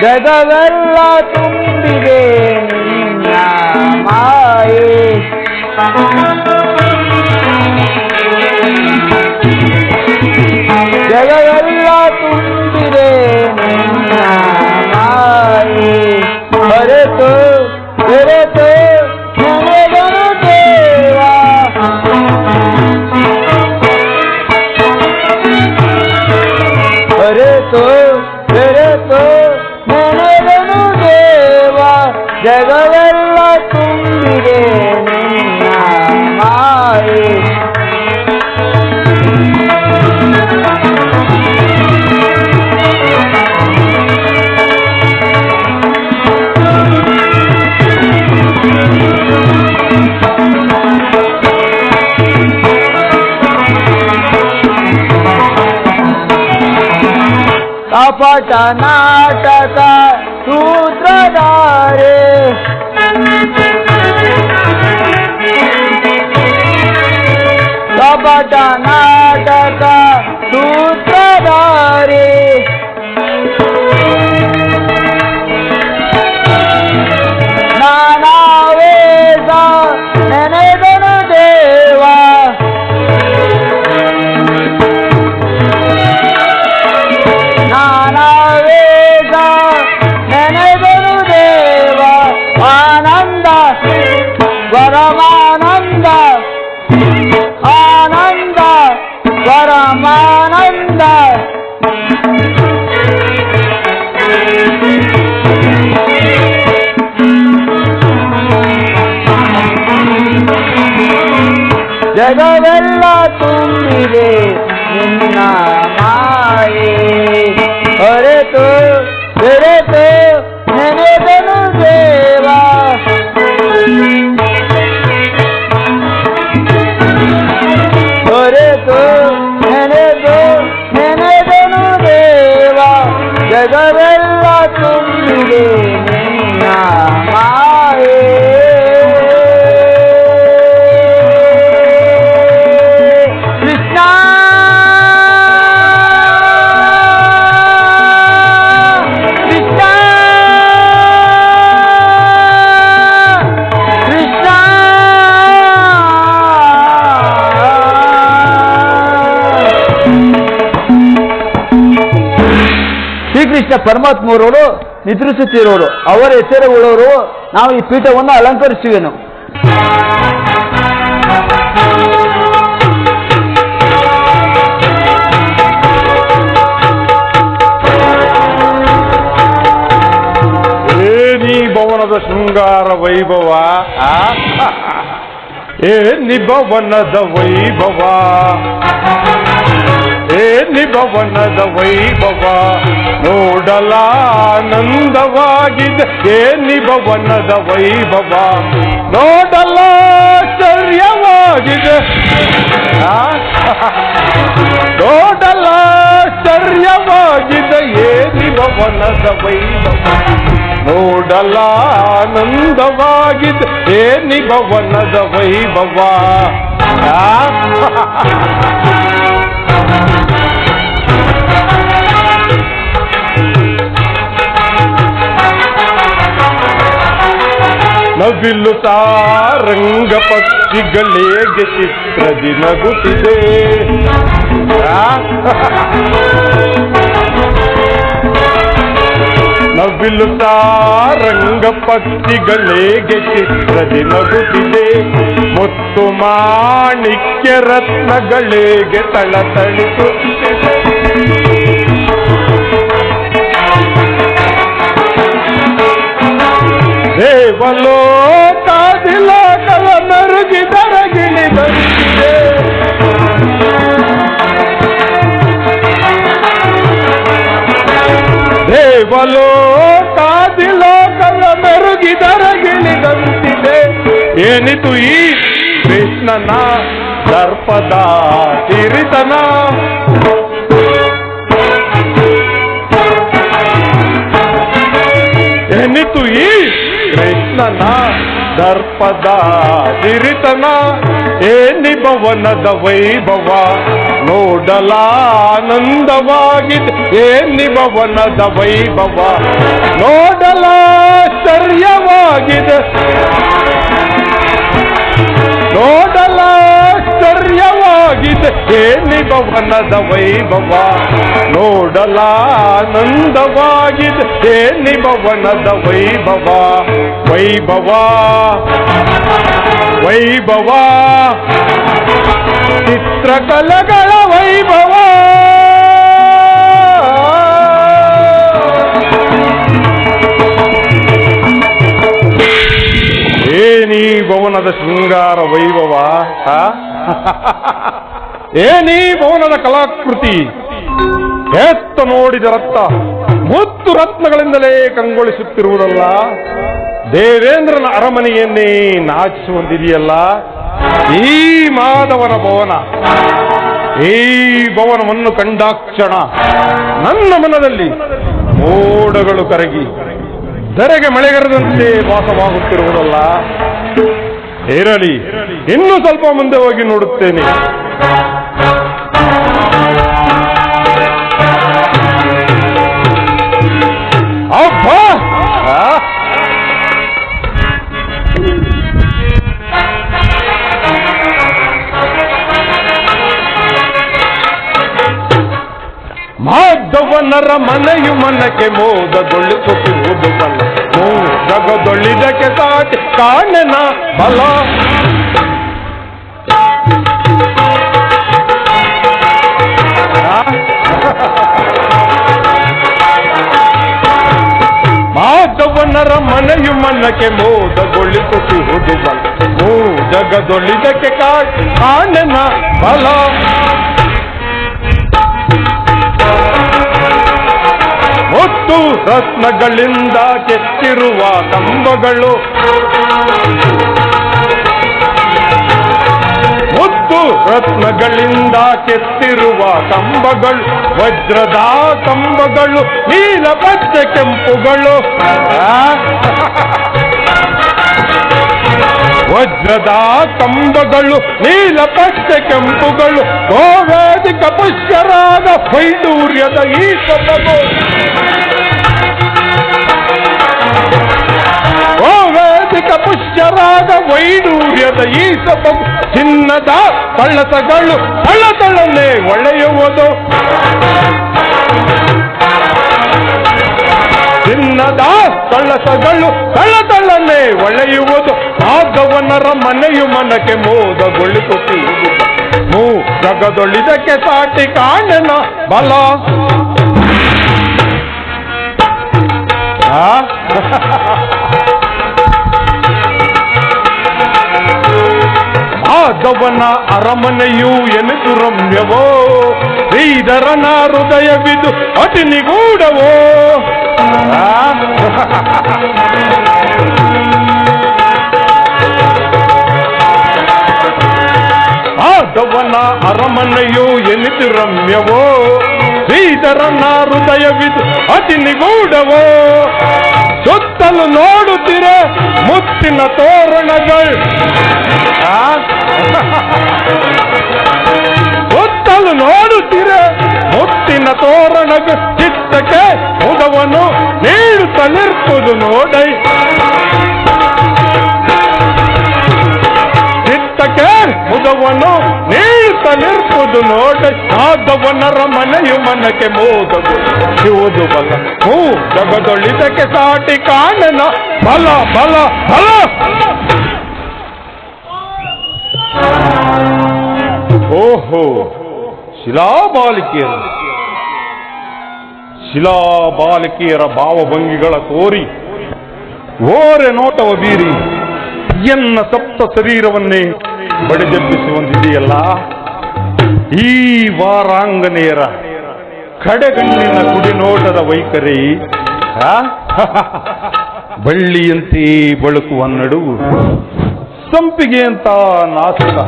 ಜಗವೆಲ್ಲ ತುಂಬಿದೆ ನಿನ್ನ ಮಾಯೆ, ಜಗವೆಲ್ಲ ತುಂಬಿದೆ ನಿನ್ನ ಮಾಯೆ, ಹೊರತು ಬೆರೆತು ನನಗನು ದೇವ, ಹೊರತು ಬೆರೆತು ನನಗನು ದೇವ, ಜಗವೆಲ್ಲ ತುಂಬಿದೆ ನಿನ್ನ ಮಾಯೆ. ಕಪಟ ನಾಟಕ ಸೂತ್ರಧಾರೆ, ಕಪಟ ನಾಟಕ ಸೂತ್ರಧಾರೆ, ನಾನಾ ವೇದ ನೆನೆದನು ದೇವ, ನಾನಾ ವೇದ ನೆನೆದನು ದೇವ, ಆನಂದ ಪರಮಾನಂದ, ಆನಂದ ಪರಮಾನಂದ, ಜಗವೆಲ್ಲ ತುಂಬಿದೆ ನಿನ್ನ ಮಾಯೆ, ಹೊರತು ಬೆರೆತು ನೆನೆದನು ದೇವ, ಹೊರತು ನೆನೆದನು ದೇವ, ಜಗವೆಲ್ಲ ತುಂಬಿದೆ ನಿನ್ನ ಮಾಯೆ. ಕೃಷ್ಣ ಕೃಷ್ಣ ಕೃಷ್ಣ ಶ್ರೀಕೃಷ್ಣ ಪರಮಾತ್ಮರವರು ನಿದ್ರಿಸುತ್ತಿರೋರು, ಅವರ ಹೆಸರುಗಳವರು ನಾವು ಈ ಪೀಠವನ್ನು ಅಲಂಕರಿಸುವೆನು. ಭವನದ ಶೃಂಗಾರ ವೈಭವ, ಭವನದ ವೈಭವ, ಭವನದ ವೈಭವ, ನೋಡಲಾನಂದವಾಗಿದೆ ಭವನದ ವೈಭವ, ನೋಡಲಾಶ್ಚರ್ಯವಾಗಿದೆ, ನೋಡಲಾಶ್ಚರ್ಯವಾಗಿದೆ ಭವನದ ವೈಭವ, ನೋಡಲಾನಂದವಾಗಿದೆ ಭವನದ ವೈಭವ. ನವಿಲು ತಾರಂಗ ಪಕ್ಷಿಗಳೇಗೆ ಚಿತ್ರದಿ ನಗುತ್ತಿದೆ, ನವಿಲು ತಾರಂಗ ಪಕ್ಷಿಗಳೇಗೆ ಚಿತ್ರದಿ ನಗುತ್ತಿದೆ, ಮುತ್ತು ಮಾಣಿಕ್ಯ ರತ್ನಗಳೇಗೆ ತಳತಳಿಸುತ್ತಿದೆ, ದೇವಲೋಕಾದಿಲೋಕವ ಮರುಗಿದರಗಿಳಿದಂತಿದೆ, ದೇವಲೋಕಾದಿಲೋಕವ ಮರುಗಿದರಗಿಳಿದಂತಿದೆ. ಏನಿತು ಈ ಕೃಷ್ಣನ ದರ್ಪದ ಸಿರಿತನ, ಏನಿತು ಈ ಕೃಷ್ಣನ ದರ್ಪದ ಸಿರಿತನ ಏನಿ ಭವನದ ವೈಭವ ನೋಡಲಾನಂದವಾಗಿದೆ ಏನಿ ಭವನದ ವೈಭವ ನೋಡಲಾಶ್ಚರ್ಯವಾಗಿದೆ ನೋಡಲಾಶ್ಚರ್ಯವಾಗಿದೆ ಏನಿ ಭವನದ ವೈಭವ ನೋಡಲಾನಂದವಾಗಿದೆ ಏನಿ ಭವನದ ವೈಭವ ವೈಭವ ವೈಭವ ಚಿತ್ರಕಲೆಗಳ ವೈಭವ ಏನೀ ಭವನದ ಶೃಂಗಾರ ವೈಭವ ಏನೀ ಭವನದ ಕಲಾಕೃತಿ ಎತ್ತ ನೋಡಿದ ರಕ್ತ ಮುತ್ತು ರತ್ನಗಳಿಂದಲೇ ಕಂಗೊಳಿಸುತ್ತಿರುವುದಲ್ಲ ದೇವೇಂದ್ರನ ಅರಮನೆಯನ್ನೇ ನಾಚಿಸುವಂತಿದೆಯಲ್ಲ ಈ ಮಾಧವನ ಭವನ ಈ ಭವನವನ್ನು ಕಂಡಾಕ್ಷಣ ನನ್ನ ಮನದಲ್ಲಿ ಮೋಡಗಳು ಕರಗಿ ಧರೆಗೆ ಮಳೆಗರೆದಂತೆ ವಾಸವಾಗುತ್ತಿರುವುದಲ್ಲ ಇರಲಿ ಇನ್ನು ಸ್ವಲ್ಪ ಮುಂದೆ ಹೋಗಿ ನೋಡುತ್ತೇನೆ ಅಬ್ಬಾ ಮಾಧವನರ ಮನೆಯು ಮನಕ್ಕೆ ಮೋದಗೊಳಿಸುತ್ತಿರುವುದು ಬಲ ಜಗದೊಳ್ಳಿದಕ್ಕೆ ಸಾಟಿ ಕಾಣನ ಬಲ ಮಾಧವನರ ಮನೆಯು ಮನಕ್ಕೆ ಮೋದಗೊಳಿಸುತ್ತಿರುವುದು ಬಲ ಜಗದೊಳ್ಳಿದಕ್ಕೆ ಕಾಣನ ಬಲ ಮುತ್ತು ರತ್ನಗಳಿಂದ ಕೆತ್ತಿರುವ ಕಂಬಗಳು ಮುತ್ತು ರತ್ನಗಳಿಂದ ಕೆತ್ತಿರುವ ಕಂಬಗಳು ವಜ್ರದ ಕಂಬಗಳು ನೀಲ ಪಚ್ಚೆ ಕೆಂಪುಗಳು ವಜ್ರದ ಕಂಬಗಳು ನೀಲ ಪಚ್ಚೆ ಕೆಂಪುಗಳು ಗೋವೇದಿಕ ಪುಷ್ಯರಾದ ವೈಡೂರ್ಯದ ಈ ಸೊಬಗು ಗೋವೇದಿಕ ಪುಷ್ಯರಾದ ವೈಡೂರ್ಯದ ಈ ಸೊಬಗು ಚಿನ್ನದ ಕಳ್ಳತಗಳು ಕಳ್ಳತಳನ್ನೇ ಒಳೆಯುವುದು ಚಿನ್ನದ ಕಳ್ಳಸಗಳು ಕಳ್ಳತಳನ್ನೇ ಒಳೆಯುವುದು ಮಾಧವನರ ಮನೆಯು ಮನಕ್ಕೆ ಮೋದಗೊಳಿಸುತ್ತಿರುವುದು ಜಗದೊಳಿದಕ್ಕೆ ಸಾಟಿ ಕಾಣನ ಬಲ ಮಾಧವನ ಅರಮನೆಯು ಎನಿಸು ರಮ್ಯವೋ ಶ್ರೀಧರನ ಹೃದಯವಿದು ಅತಿ ನಿಗೂಢವೋ ಮಾಧವನ ಅರಮನೆಯು ಎನಿಸು ರಮ್ಯವೋ ಶ್ರೀಧರನ ಹೃದಯವಿದು ಅತಿ ನಿಗೂಢವೋ ಸುತ್ತಲೂ ನೋಡುತ್ತಿರೆ ಮುತ್ತಿನ ತೋರಣಗಳು ಸುತ್ತಲೂ ನೋಡುತ್ತಿರೆ ಮುತ್ತಿನ ತೋರಣಗಳು ಚಿತ್ತಕ್ಕೆ ಮುದವನ್ನು ನೀಡುತ್ತ ನಿற்பುದು ನೋಡೈ ಚಿತ್ತಕ್ಕೆ ಮುದವನ್ನು ನೀಡುತ್ತ ನಿற்பುದು ನೋಡೈ ಮಾಧವನರ ಮನೆಯು ಮನಕ್ಕೆ ಮೋದಗೊಳಿಸುವುದು ಬಲ ಜಗದೊಳಿದಕ್ಕೆ ಸಾಟಿ ಕಾಣನ ಬಲ ಬಲ ಬಲ ಓಹೋ ಶಿಲಾಬಾಲಿಕೆಯರ ಭಾವಭಂಗಿಗಳ ತೋರಿ ಓರೆ ನೋಟವ ಬೀರಿ ಎನ್ನ ಸಪ್ತ ಶರೀರವನ್ನೇ ಬಡಿದೆಬ್ಬಿಸುವಂತಿದೆಯಲ್ಲ ಈ ವಾರಾಂಗನೆಯರ ಕಡೆಗಣ್ಣಿನ ಕುಡಿನೋಟದ ವೈಖರಿ ಬಳ್ಳಿಯಂತೆ ಬಳುಕುವ ನಡುವು ಸಂಪಿಗೆಯಂತ ನಾಸಿಕ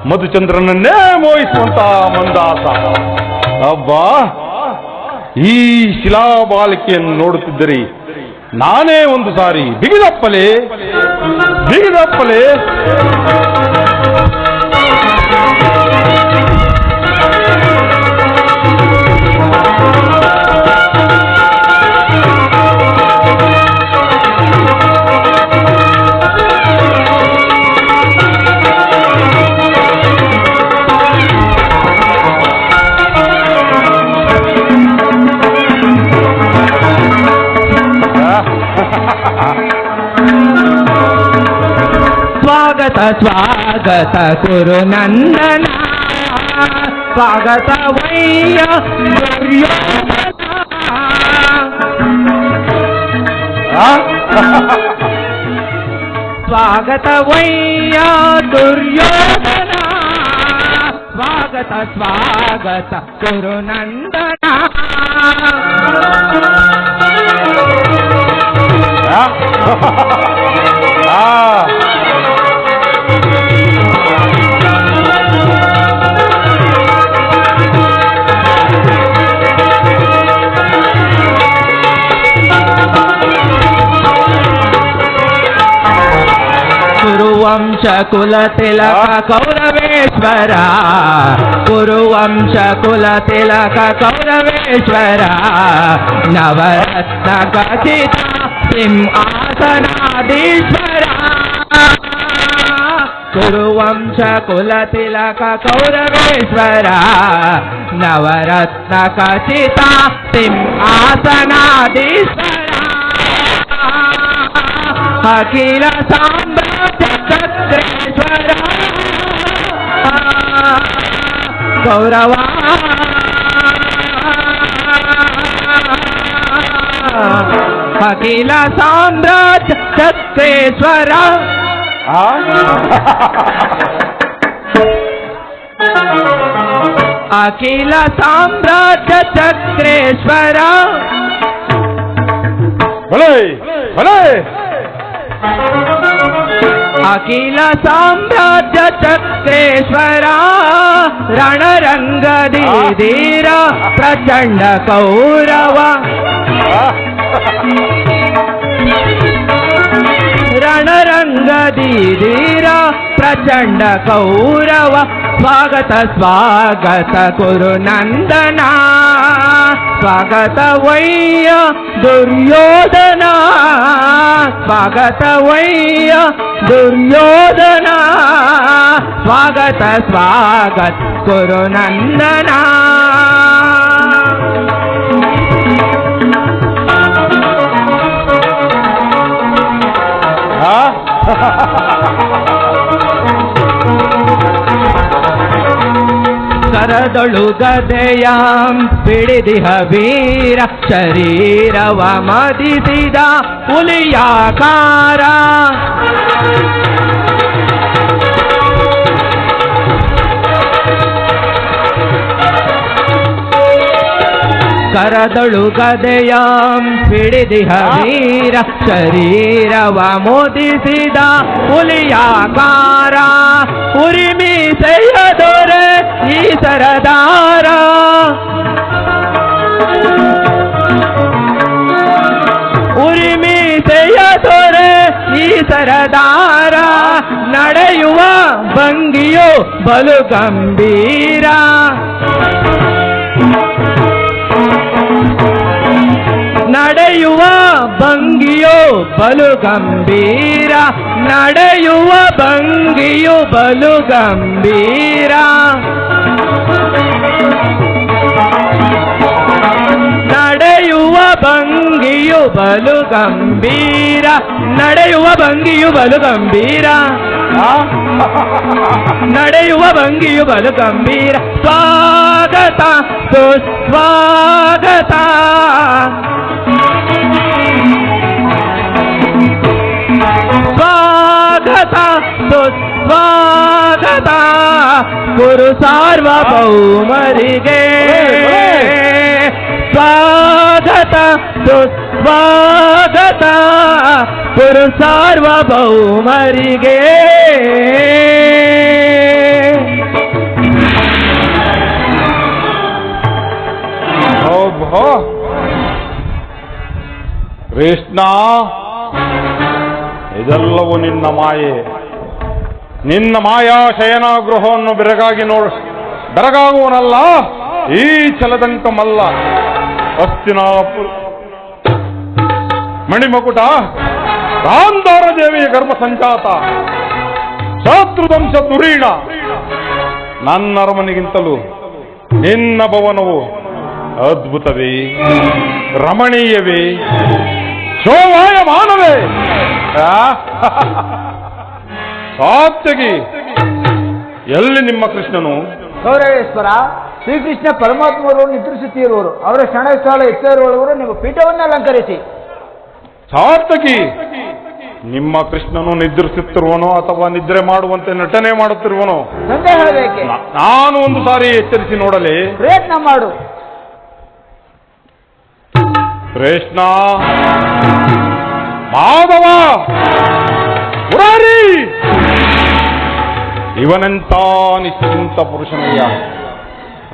ಮಧುಚಂದ್ರನನ್ನೇ ಮೋಹಿಸುವಂತ ಮಂದಾಸ ಅಬ್ಬಾ ಈ ಶಿಲಾಬಾಲಿಕೆಯನ್ನು ನೋಡುತ್ತಿದ್ದರೆ ನಾನೇ ಒಂದು ಸಾರಿ ಬಿಗಿದಪ್ಪಲೆ ಬಿಗಿದಪ್ಪಲೆ. ಸ್ವಾಗತ ಸ್ವಾಗತ ಗುರುನಂದನ, ಸ್ವಾಗತ ವಯ್ಯ ದುರ್ಯೋಧನ. ಸ್ವಾಗತ ವಯ್ಯ ದುರ್ಯೋಧನ, ಸ್ವಾಗತ ಸ್ವಾಗತ ಗುರುನಂದನ. ಕುರುವಂಶ ಕುಲ ತಿಲಕ ಕೌರವೇಶ್ವರ, ಕುರುವಂಶ ಕುಲ ತಿಲಕ ಕೌರವೇಶ್ವರ, ನವರತ್ನ ಖಚಿತ ಸಿಂಹಾಸನಾಧೀಶ್ವರ. ಕುರುವಂಶ ಕುಲ ತಿಲಕ ಕೌರವೇಶ್ವರ, ನವರತ್ನ ಖಚಿತ ಸಿಂಹಾಸನಾಧೀಶ್ವರ. ಅಖಿಲ ಸಾಮ್ರಾಜ್ಯ ಛತ್ರೇಶ್ವರ, ಗೌರವ ಅಖಿಲ ಸಾಮ್ರಾಜ್ಯ ಛತ್ರೇಶ್ವರ. ಅಖಿಲ ಸಾಮ್ರಾಜ್ಯ ಛತ್ರೇಶ್ವರ. ಅಖಿಲ ಸಾಮ್ರಾಜ್ಯ ಚಕ್ರೇಶ್ವರ, ರಣರಂಗದಿ ಧೀರ ಪ್ರಚಂಡ ಕೌರವ. ರಣರಂಗದಿ ಧೀರ ಪ್ರಚಂಡ ಕೌರವ. ಸ್ವಾಗತ ಸ್ವಾಗತ ಗುರುನಂದನ, ಸ್ವಾಗತ ವಯ್ಯ ದುರ್ಯೋಧನ, ಸ್ವಾಗತ ವಯ್ಯ ದುರ್ಯೋಧನ. ಸ್ವಾಗತ ಸ್ವಾಗತ ಗುರುನಂದನ. ಕರದೊಳು ಗದೆಯಾಂ ಪಿಡಿದಿಹ ವೀರ, ಶರೀರವ ಮದಿಸಿದ ಹುಲಿಯಾಕಾರ. ಕರದೊಳು ಗದೆಯಾಂ ಪಿಡಿದಿಹ ವೀರ, ಶರೀರವ ಮೋದಿಸಿದ ಹುಲಿಯಾಕಾರ. ಉರಿಮೀಸೆಯ ದೊರೆ ಈ ಸರದಾರ, ಉರಿಮೀಸೆಯ ದೊರೆ ಈ ಸರದಾರ. ನಡೆಯುವ ಭಂಗಿಯು ಬಲು ಗಂಭೀರ, ನಡೆಯುವ ಭಂಗಿಯು ಬಲು ಗಂಭೀರ, ನಡೆಯುವ ಭಂಗಿಯು ಬಲು ಗಂಭೀರ. ನಡೆಯುವ ಭಂಗಿಯು ಬಲು ಗಂಭೀರ, ನಡೆಯುವ ಭಂಗಿಯು ಬಲು ಗಂಭೀರ, ನಡೆಯುವ ಭಂಗಿಯು ಬಲು ಗಂಭೀರ. ಸ್ವಾಗತ ಸುಸ್ವಾಗತ, ಸ್ವಾಗತ ಸುಸ್ವಾಗತ ಗುರು ಸಾರ್ವಭೌಮರಿಗೆ. ಸ್ವಾಗತ ಸುಸ್ವಾಗತ ಗುರು ಸಾರ್ವಭೌಮರಿಗೆ. ಶ್ರೇಷ್ಠ ಕೃಷ್ಣ, ಇದೆಲ್ಲವೂ ನಿನ್ನ ಮಾಯೆ. ನಿನ್ನ ಮಾಯಾ ಶಯನಾಗೃಹವನ್ನು ಬೆರಗಾಗುವನಲ್ಲ ಈ ಛಲದಂಕಮಲ್ಲ. ಹಸ್ತಿನಾಪುರ ಮಣಿಮಕುಟ, ಗಾಂಧಾರ ದೇವಿಯ ಗರ್ಭ ಸಂಜಾತ, ಶತ್ರುದಂಶ ದುರೀಣ. ನನ್ನ ಅರಮನೆಗಿಂತಲೂ ನಿನ್ನ ಭವನವು ಅದ್ಭುತವೇ, ರಮಣೀಯವೇ, ಶೋಭಾಯಮಾನವೇ. ಸಾತ್ಯಗಿ, ಎಲ್ಲಿ ನಿಮ್ಮ ಕೃಷ್ಣನು? ಗೌರವೇಶ್ವರ, ಶ್ರೀಕೃಷ್ಣ ಪರಮಾತ್ಮರು ನಿದ್ರಿಸುತ್ತಿರುವರು. ಅವರ ಕ್ಷಣಸ್ಥಳ ಎಚ್ಚರುವವರು ನಿಮ್ಮ ಪೀಠವನ್ನು ಅಲಂಕರಿಸಿ. ಸಾತ್ಯಗಿ, ನಿಮ್ಮ ಕೃಷ್ಣನು ನಿದ್ರಿಸುತ್ತಿರುವನೋ ಅಥವಾ ನಿದ್ರೆ ಮಾಡುವಂತೆ ನಟನೆ ಮಾಡುತ್ತಿರುವನೋ? ಸಂದೇಹ ಬೇಕೆ? ನಾನು ಒಂದು ಸಾರಿ ಎಚ್ಚರಿಸಿ ನೋಡಲೇ? ಪ್ರಯತ್ನ ಮಾಡು. ಕೃಷ್ಣ, ಮಾಧವ, ಮುರಾರಿ, ಇವನೆಂತ ನಿಶ್ಚಿಂತ ಪುರುಷನಯ್ಯ.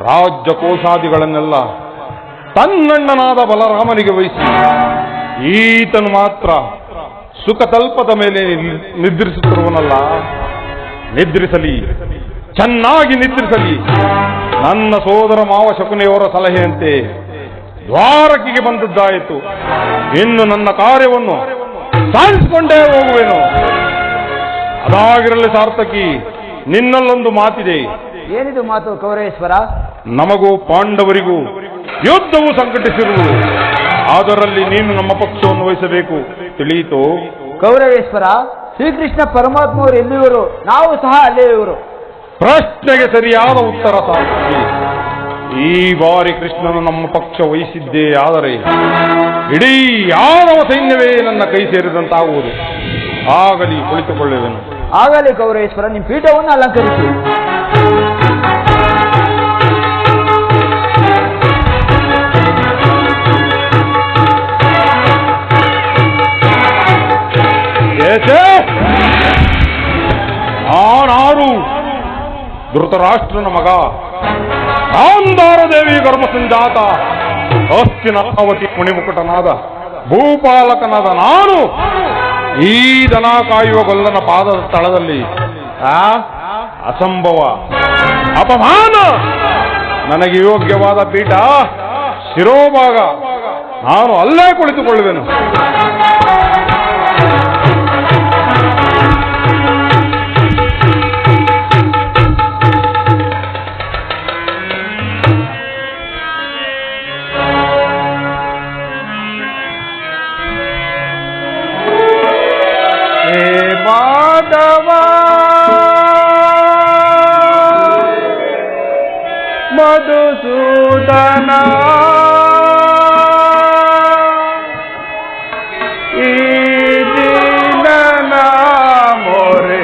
ರಾಜ್ಯ ಕೋಶಾದಿಗಳನ್ನೆಲ್ಲ ತನ್ನಣ್ಣನಾದ ಬಲರಾಮನಿಗೆ ವಹಿಸಿ ಈತನು ಮಾತ್ರ ಸುಖ ತಲ್ಪದ ಮೇಲೆ ನಿದ್ರಿಸುತ್ತಿರುವನಲ್ಲ. ನಿದ್ರಿಸಲಿ, ಚೆನ್ನಾಗಿ ನಿದ್ರಿಸಲಿ. ನನ್ನ ಸೋದರ ಮಾವ ಶಕುನಿಯವರ ಸಲಹೆಯಂತೆ ದ್ವಾರಕಿಗೆ ಬಂದದ್ದಾಯಿತು. ಇನ್ನು ನನ್ನ ಕಾರ್ಯವನ್ನು ಸಾಧಿಸಿಕೊಂಡೇ ಹೋಗುವೆನು. ಅದಾಗಿರಲಿ ಸಾರ್ಥಕಿ, ನಿನ್ನಲ್ಲೊಂದು ಮಾತಿದೆ. ಏನಿದು ಮಾತು ಕೌರೇಶ್ವರ? ನಮಗೂ ಪಾಂಡವರಿಗೂ ಯುದ್ಧವು ಸಂಘಟಿಸಿರುವುದು. ಅದರಲ್ಲಿ ನೀನು ನಮ್ಮ ಪಕ್ಷವನ್ನು ವಹಿಸಬೇಕು, ತಿಳಿಯಿತು? ಕೌರವೇಶ್ವರ, ಶ್ರೀಕೃಷ್ಣ ಪರಮಾತ್ಮವರು ಎಲ್ಲಿವರು, ನಾವು ಸಹ ಅಲ್ಲೇ ಇವರು. ಪ್ರಶ್ನೆಗೆ ಸರಿಯಾದ ಉತ್ತರ ಸಾರ್ಥಕಿ. ಈ ಬಾರಿ ಕೃಷ್ಣನು ನಮ್ಮ ಪಕ್ಷ ವಹಿಸಿದ್ದೇ ಆದರೆ ಇಡೀ ಯಾದವ ಸೈನ್ಯವೇ ನನ್ನ ಕೈ ಸೇರಿದಂತಾಗುವುದು. ಆಗಲಿ, ಕುಳಿತುಕೊಳ್ಳುವೆನು. ಆಗಲಿ ಕೌರೇಶ್ವರ, ನಿಮ್ಮ ಪೀಠವನ್ನು ಅಲಂಕರಿಸಿ. ನಾನಾರು ಧೃತರಾಷ್ಟ್ರನ ಮಗ, ಗಾಂಧಾರ ದೇವಿ ಗರ್ಭ ಸಂಜಾತ, ಹಸ್ತಿನಾವತಿ ಮುಣಿಮುಕುಟನಾದ ಭೂಪಾಲಕನಾದ ನಾನು ಈ ದನ ಕಾಯುವ ಗೊಲ್ಲನ ಪಾದದ ಸ್ಥಳದಲ್ಲಿ ಅಸಂಭವ, ಅಪಮಾನ. ನನಗೆ ಯೋಗ್ಯವಾದ ಪೀಠ ಶಿರೋಭಾಗ. ನಾನು ಅಲ್ಲೇ ಕುಳಿತುಕೊಳ್ಳುವೆನು. ಮಾಧವ, ಮಧುಸೂದನ, ಈ ದಿನ ಮೊರೆ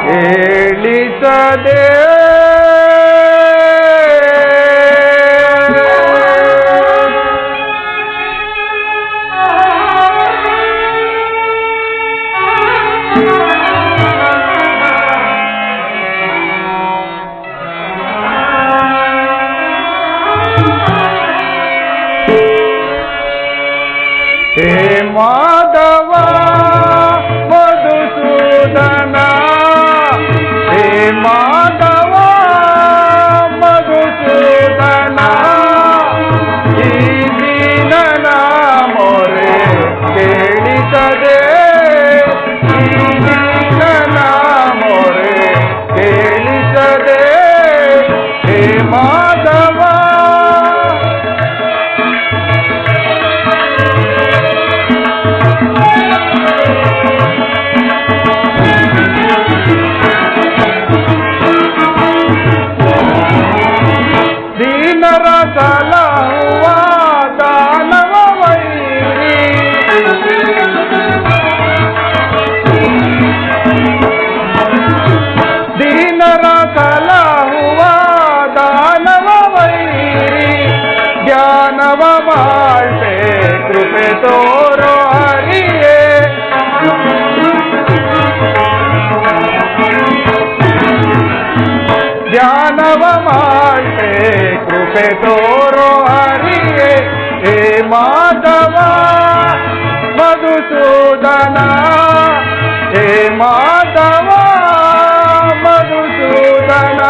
ಹೇಳಿಸದೆ ಮಾಧವ, ಮಧುಸೂದನ, ಹೇ ಮಾಧವ, ಮಾಧವ ಮಧುಸೂದನ ಹೇ ಮಾಧವ ಮಧುಸೂದನ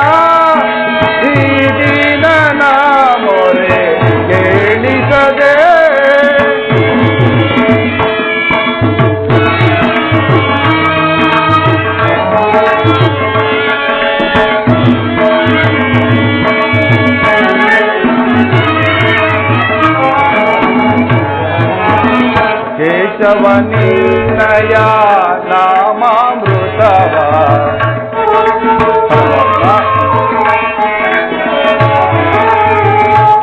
ಈ ದೀನನ ಮೊರೆ ಕೇಳಿಸದೆ ಕೇಶವ ನಿನ್ನಯ ನಾಮಾಮೃತವ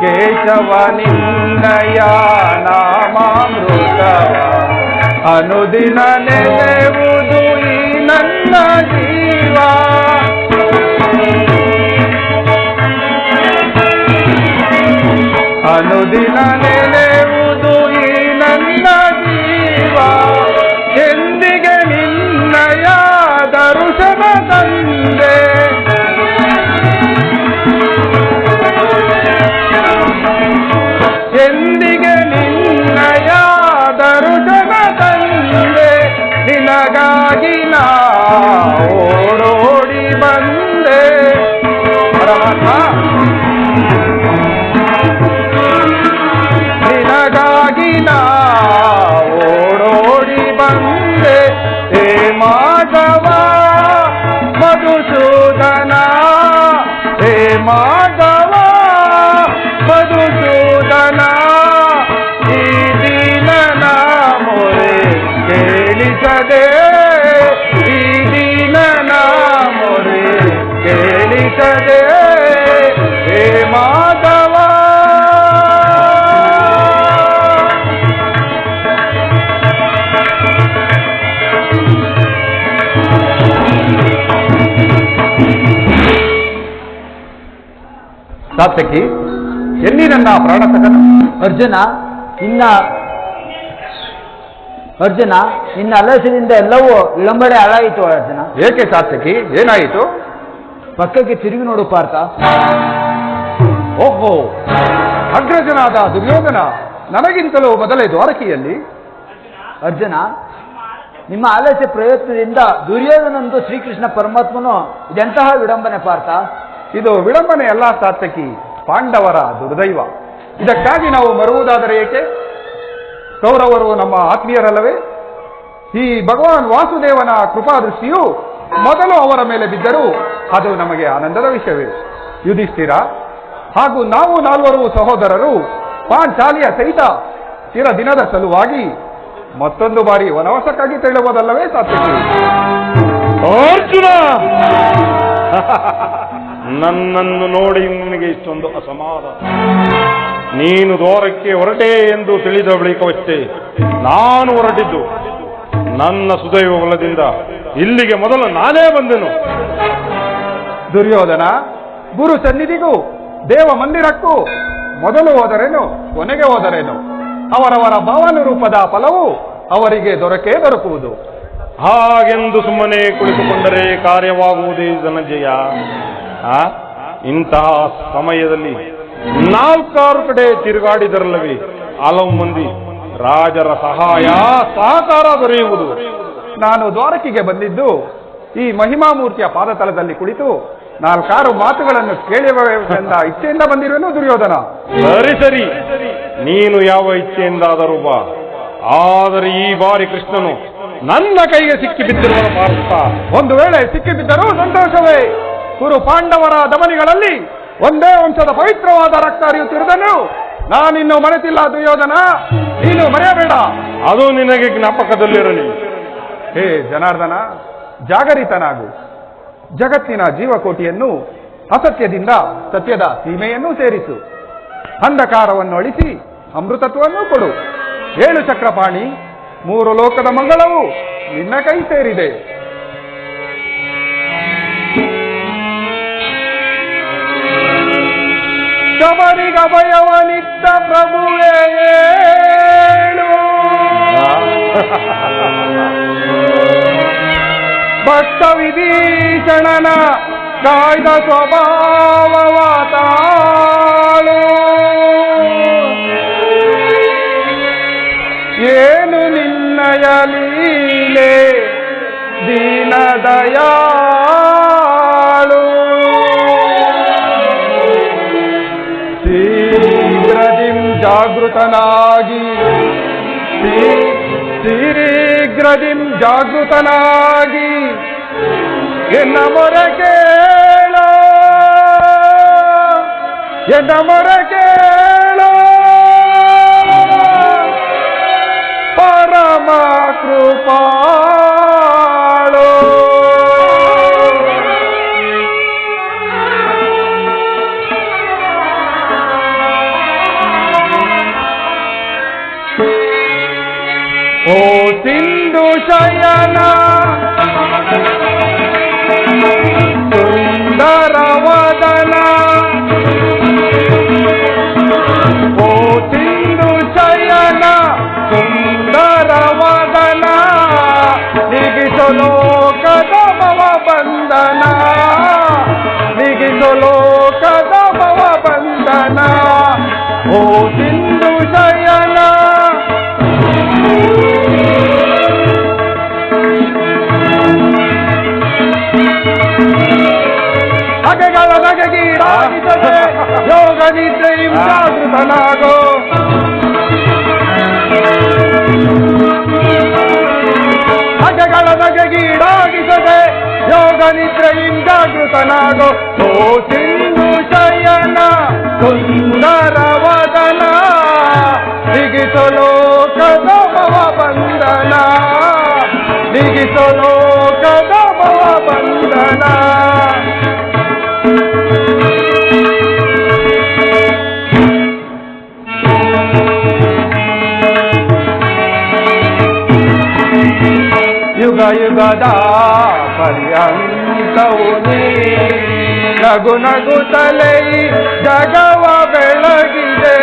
ಕೇಶವ ನಿನ್ನಯ ನಾಮಾಮೃತವ ಅನುದಿನ ನೆನೆಯುವುದು ಈ ನನ್ನ ಜೀವ ಅನುದಿನ ನೆನೆಯುವುದು ಈ ನನ್ನ ಜೀವ ಎಂದಿಗೆ ನಿನ್ನಯ ದರ್ಶನ ತಂದೆ ಎಂದಿಗೆ ನಿನ್ನಯ ದರ್ಶನ ತಂದೆ ನಿನಗಾಗಿ ನಾ ಓಡೋಡಿ ಬಂದೆ ಪರಮಾತ್ಮ ನಿನಗಾಗಿ ನಾ ಓಡೋಡಿ ಬಂದೆ ಹೇ ಮಾಧವ ಮಧುಸೂದನ ಹೇ ಮಾಧವ ಮಧುಸೂದನ ಈ ದೀನನ ಮೊರೆ ಕೇಳಿಸದೆ ಈ ದೀನನ ಮೊರೆ ಕೇಳಿಸದೆ ಹೇ ಮಾಧವ ಸಾತ್ಯಕಿ ಎಲ್ಲಿ ನನ್ನ ಪ್ರಾಣಸಕನ ಅರ್ಜುನ ನಿನ್ನ ಆಲಸ್ಯದಿಂದ ಎಲ್ಲವೂ ವಿಳಂಬನೆ ಹಾಳಾಯಿತು ಅರ್ಜುನ. ಏಕೆ ಸಾತ್ಯಕಿ ಏನಾಯಿತು? ಪಕ್ಕಕ್ಕೆ ತಿರುಗಿ ನೋಡು ಪಾರ್ಥ. ಓಹೋ, ಅಗ್ರಜನಾದ ದುರ್ಯೋಧನ ನನಗಿಂತಲೂ ಮೊದಲೇ ದ್ವಾರಕೆಯಲ್ಲಿ. ಅರ್ಜುನ, ನಿಮ್ಮ ಆಲಸ್ಯ ಪ್ರಯತ್ನದಿಂದ ದುರ್ಯೋಧನಂದು ಶ್ರೀಕೃಷ್ಣ ಪರಮಾತ್ಮನು ಇದೆಂತಹ ವಿಡಂಬನೆ ಪಾರ್ಥ? ಇದು ವಿಳಂಬನೆ ಅಲ್ಲ ಸಾತ್ಯಕಿ, ಪಾಂಡವರ ದುರ್ದೈವ. ಇದಕ್ಕಾಗಿ ನಾವು ಮರುವುದಾದರೆ ಏಕೆ? ಕೌರವರು ನಮ್ಮ ಆತ್ಮೀಯರಲ್ಲವೇ? ಈ ಭಗವಾನ್ ವಾಸುದೇವನ ಕೃಪಾದೃಷ್ಟಿಯು ಮೊದಲು ಅವರ ಮೇಲೆ ಬಿದ್ದರೂ ಅದು ನಮಗೆ ಆನಂದದ ವಿಷಯವೇ. ಯುಧಿಷ್ಠಿರ ಹಾಗೂ ನಾವು ನಾಲ್ವರು ಸಹೋದರರು ಪಾಂಚಾಲಿಯ ಸಹಿತ ಚಿರ ದಿನದ ಸಲುವಾಗಿ ಮತ್ತೊಂದು ಬಾರಿ ವನವಾಸಕ್ಕಾಗಿ ತೆರಳುವುದಲ್ಲವೇ ಸಾತ್ಯಕಿ? ಅರ್ಜುನ, ನನ್ನನ್ನು ನೋಡಿ ನಿನಗೆ ಇಷ್ಟೊಂದು ಅಸಮಾಧಾನ. ನೀನು ದ್ವಾರಕ್ಕೆ ಹೊರಟೆ ಎಂದು ತಿಳಿದ ಬಳಿಕವಷ್ಟೇ ನಾನು ಹೊರಟಿದ್ದು. ನನ್ನ ಸುದೈವಬಲದಿಂದ ಇಲ್ಲಿಗೆ ಮೊದಲು ನಾನೇ ಬಂದೆನು. ದುರ್ಯೋಧನ, ಗುರು ಸನ್ನಿಧಿಗೂ ದೇವ ಮಂದಿರಕ್ಕೂ ಮೊದಲು ಹೋದರೇನು ಕೊನೆಗೆ ಹೋದರೇನು, ಅವರವರ ಭಾವನುರೂಪದ ಫಲವು ಅವರಿಗೆ ದೊರಕುವುದು. ಹಾಗೆಂದು ಸುಮ್ಮನೆ ಕುಳಿತುಕೊಂಡರೆ ಕಾರ್ಯವಾಗುವುದೇ ಧನಂಜಯ. ಇಂತಹ ಸಮಯದಲ್ಲಿ 4 ಕಡೆ ತಿರುಗಾಡಿದರಲ್ಲವೇ ಹಲವು ಮಂದಿ ರಾಜರ ಸಹಕಾರ ದೊರೆಯುವುದು. ನಾನು ದ್ವಾರಕೆಗೆ ಬಂದಿದ್ದು ಈ ಮಹಿಮಾಮೂರ್ತಿಯ ಪಾದತಲದಲ್ಲಿ ಕುಳಿತು 4 ಮಾತುಗಳನ್ನು ಕೇಳುವೆಂದ ಇಚ್ಛೆಯಿಂದ ಬಂದಿರುವೆನು ದುರ್ಯೋಧನ. ಸರಿ, ನೀನು ಯಾವ ಇಚ್ಛೆಯಿಂದಾದರೂ ಬಾ. ಆದರೆ ಈ ಬಾರಿ ಕೃಷ್ಣನು ನನ್ನ ಕೈಗೆ ಸಿಕ್ಕಿ ಬಿದ್ದಿರುವ ಪಾರ್ಥ. ಒಂದು ವೇಳೆ ಸಿಕ್ಕಿಬಿದ್ದರೂ ಸಂತೋಷವೇ. ಕುರು ಪಾಂಡವರ ದಮನಿಗಳಲ್ಲಿ ಒಂದೇ ವಂಶದ ಪವಿತ್ರವಾದ ರಕ್ತ ಹರಿಯುತ್ತಿರುವುದನ್ನು ನಾನಿನ್ನು ಮರೆತಿಲ್ಲ ದುರ್ಯೋಧನ, ನೀನು ಮರೆಯಬೇಡ. ಅದು ನಿನಗೆ ಜ್ಞಾಪಕದಲ್ಲಿರಲಿ. ಹೇ ಜನಾರ್ದನ, ಜಾಗರಿತನಾಗು. ಜಗತ್ತಿನ ಜೀವಕೋಟಿಯನ್ನು ಅಸತ್ಯದಿಂದ ಸತ್ಯದ ಸೀಮೆಯನ್ನು ಸೇರಿಸು. ಅಂಧಕಾರವನ್ನು ಅಳಿಸಿ ಅಮೃತತ್ವವನ್ನು ಕೊಡು. 7 ಚಕ್ರಪಾಣಿ 3 ಲೋಕದ ಮಂಗಳವು ನಿನ್ನ ಕೈ ಸೇರಿದೆ. ಶಬರಿಗಭಯವನಿತ್ತ ಪ್ರಭುವೇ ಏಳು. ಭಕ್ತ ವಿಭೀಷಣನ ಕಾಯ್ದ ಸ್ವಭಾವವ ತಾಳು. ವಿನಯ ಲೀಲೆ ದೀನದಯಾಳು ಶೀಘ್ರದಿಂ ಜಾಗೃತನಾಗಿ ಶೀಘ್ರದಿಂ ಜಾಗೃತನಾಗಿ ಎನ್ನ ಮೊರೆ ಕೇಳೋ ಎನ್ನ ಮೊರೆ ಕೇಳೋ ಪರಮ ಕೃಪಾಳು ಓ ಸಿಂಧು ಶಯನ ಸುಂದರವದನ ಓ ಸಿಂಧು ಶಯನ ಸುಂದರವದನ ನಿಗಿಸು ಲೋಕದ ಭವ ಬಂಧನ ನಿಗಿಸು ಲೋಕದ ಭವ ಬಂಧನ ಓ ಸಿಂಧು ಶಯನ ಹಗೆಗಳ ನಗೆಗೀಡಾಗಿಸದೆ ಯೋಗ ನಿದ್ರೆಯು ಜಾಗೃತನಾಗೋ ಹಗೆಗಳ ನಗೆಗೀಡಾಗಿಸದೆ ಯೋಗ ನಿದ್ರೆಯು ಜಾಗೃತನಾಗೋ ಓ ಸಿಂಧು ಶಯನ ಸುಂದರವದನ ನಿಗಿಸು ಲೋಕದ ಭವ ಬಂಧನ ನಿಗಿಸು ಲೋಕದ ಭವ ಬಂಧನ ಯುಗ ಯುಗದ ಪರ್ಯಂತವು ನೀ ನಗು ನಗುತ್ತಲೇ ಜಗವ ಬೆಳಗಿದೆ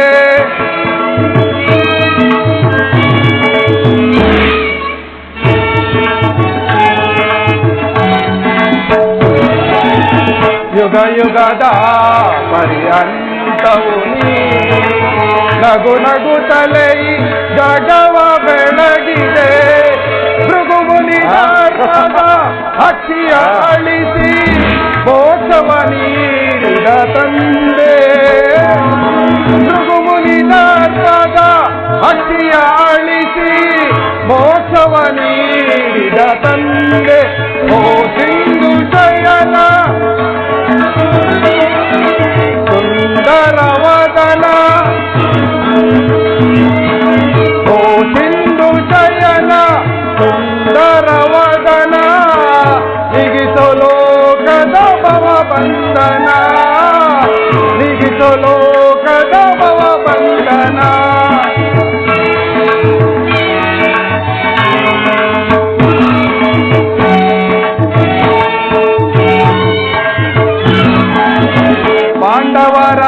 ಯುಗ ಯುಗದ ಪರ್ಯಂತವು ನೀ ನಗು ನಗುತ್ತಲೇ ಜಗವ ಬೆಳಗಿದೆ ಭೃಗುಮುನಿದಾರದ ಅಕ್ಷಿಯ ಅಳಿಸಿ ಮೋಕ್ಷವ ನೀಡಿದ ತಂದೆ ಭೃಗುಮುನಿದಾರದ ಅಕ್ಷಿಯ ಅಳಿಸಿ ಮೋಕ್ಷವ ನೀಡಿದ ತಂದೆ ಓ ಸಿಂಧು ಶಯನ ಸುಂದರವದನ ಓ ಸಿಂಧು ಶಯನ ಸುಂದರವದನ ನಿಗಿಸು ಲೋಕದ ಭವ ಬಂಧನ ನಿಗಿಸು ಲೋಕದ ಭವ ಬಂಧನ ಪಾಂಡವರ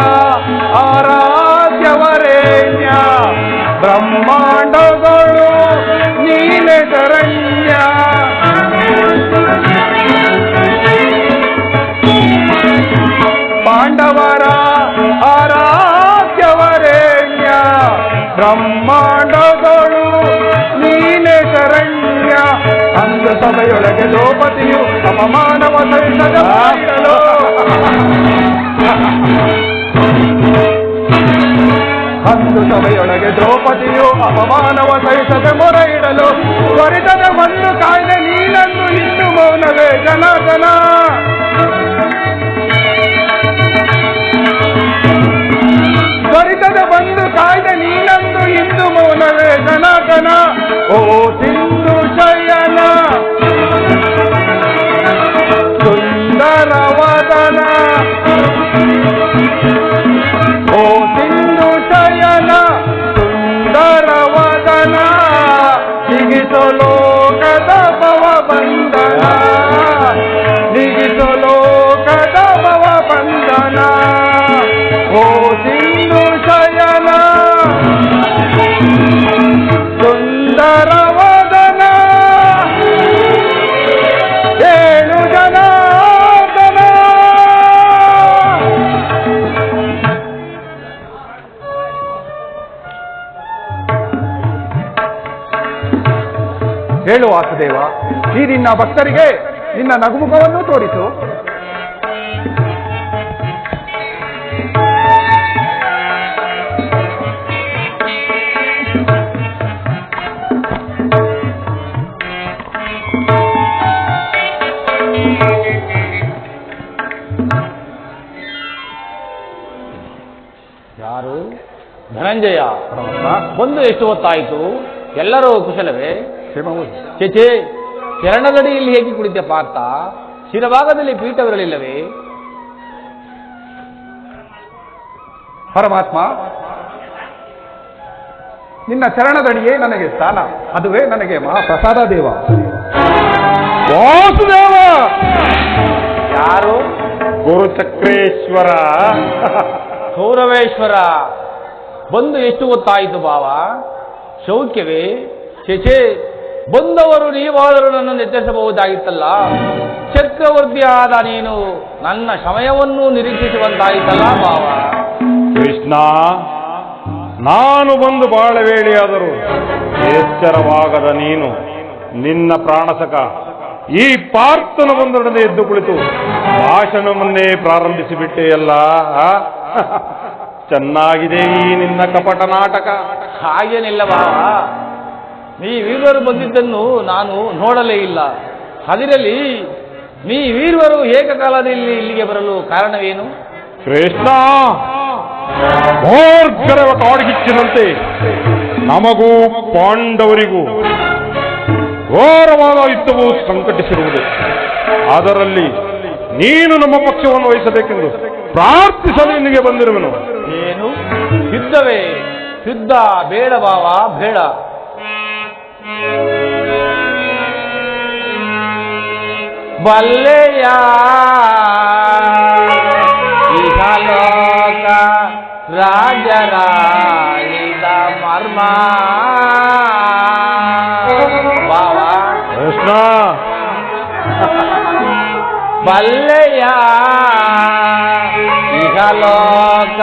ಆರಾಧ್ಯವರೇಣ್ಯ ಬ್ರಹ್ಮಾಂಡಗಳು ನೀನೆ ಶರಣ್ಯ ಪಾಂಡವರ ಆರಾಧ್ಯವರೇಣ್ಯ ಬ್ರಹ್ಮಾಂಡಗಳು ನೀನೆ ಶರಣ್ಯ ಅಂದು ಸಭೆಯೊಳಗೆ ದ್ರೌಪದಿಯು ಅಪಮಾನವ ಸಹಿಸದ ಮಾಡಿರಲು ಅಂದು ಸಭೆಯೊಳಗೆ ದ್ರೌಪದಿಯು ಅಪಮಾನವ ಸಹಿಸದೆ ಮೊರೆ ಇಡಲು ತ್ವರಿತದ ಒಂದು ಕಾಯ್ದೆ ನೀನನ್ನು ನಿಂತು ಮೌನವೇ ಜನಾರ್ದನ ತ್ವರಿತದ ಒಂದು ಕಾಯ್ದೆ ನೀನನ್ನು ಇಂದು ಮೌನವೇ ಜನಾರ್ದನ ಓ ಸಿಂಧು ಶಯನ ಸುಂದರವದನ ಓ ಸಿಂಧು ಶಯನ ಸುಂದರವದನ ನಿಗಿಸು ಲೋಕದ ಭವ ಬಂಧನ ನಿಗಿಸು ಲೋಕದ ಭವ ಬಂಧನ ಓ ಸಿಂಧು ಶಯನ ಸುಂದರವದನ ಈ ನಿನ್ನ ಭಕ್ತರಿಗೆ ನಿನ್ನ ನಗುಮುಖವನ್ನು ತೋರಿಸು. ಯಾರು? ಧನಂಜಯ. ಬಂದು ಎಷ್ಟು ಹೊತ್ತಾಯಿತು? ಎಲ್ಲರೂ ಕುಶಲವೇ? ಚೇಚೆ, ಚರಣದಡಿಯಲ್ಲಿ ಹೇಗೆ ಕುಳಿತ ಪಾರ್ಥ? ಶಿರಭಾಗದಲ್ಲಿ ಪೀಠವಿರಲಿಲ್ಲವೇ? ಪರಮಾತ್ಮ, ನಿನ್ನ ಚರಣದಡಿಯೇ ನನಗೆ ಸ್ಥಾನ, ಅದುವೇ ನನಗೆ ಮಹಾಪ್ರಸಾದ ದೇವ. ವಾಸುದೇವ. ಯಾರು? ಗುರುಚಕ್ರೇಶ್ವರ. ಸೌರವೇಶ್ವರ. ಬಂದು ಎಷ್ಟು ಹೊತ್ತಾಯಿತು ಭಾವ? ಶೌಕ್ಯವೇ? ಚೇಚೆ, ಬಂದವರು ನೀವಾದರೂ ನನ್ನನ್ನು ಎಚ್ಚರಿಸಬಹುದಾಗಿತ್ತಲ್ಲ. ಚಕ್ರವರ್ತಿಯಾದ ನೀನು ನನ್ನ ಸಮಯವನ್ನು ನಿರೀಕ್ಷಿಸುವಂತಾಯಿತಲ್ಲ ಭಾವ. ಕೃಷ್ಣ, ನಾನು ಬಂದು ಬಾಳ ವೇಳೆಯಾದರೂ ಎಚ್ಚರವಾಗದ ನೀನು ನಿನ್ನ ಪ್ರಾಣಸಕ ಈ ಪಾರ್ಥನ ಬಂದೊಡನೆ ಎದ್ದು ಕುಳಿತು ಭಾಷಣವನ್ನೇ ಪ್ರಾರಂಭಿಸಿಬಿಟ್ಟೆಯಲ್ಲ. ಚೆನ್ನಾಗಿದೆ ಈ ನಿನ್ನ ಕಪಟ ನಾಟಕ. ಹಾಗೇನಿಲ್ಲ ಭಾವ, ನೀ ವೀರರು ಬಂದಿದ್ದನ್ನು ನಾನು ನೋಡಲೇ ಇಲ್ಲ. ಅದಿರಲಿ, ನೀ ವೀರರು ಏಕಕಾಲದಲ್ಲಿ ಇಲ್ಲಿಗೆ ಬರಲು ಕಾರಣವೇನು? ಕೃಷ್ಣ, ಭೋರ್ಗರವ ಕಾಡುಗಿಚ್ಚಿನಂತೆ ನಮಗೂ ಪಾಂಡವರಿಗೂ ಘೋರವಾದ ಯುದ್ಧವು ಸಂಕಟಿಸಿರುವುದು. ಅದರಲ್ಲಿ ನೀನು ನಮ್ಮ ಪಕ್ಷವನ್ನು ವಹಿಸಬೇಕೆಂದು ಪ್ರಾರ್ಥಿಸಲು ಇಲ್ಲಿಗೆ ಬಂದಿರುವೆನು. ಏನು ಯುದ್ಧವೇ? ಯುದ್ಧ ಬೇಡ ಭಾವ, ಬೇಡ. ಬಲ್ಲೆಯ ಇಹಲೋಕ ರಾಜರಾಳಿದ ಮರ್ಮ ಭಾವ. ಕೃಷ್ಣ, ಬಲ್ಲೆಯ ಇಹಲೋಕ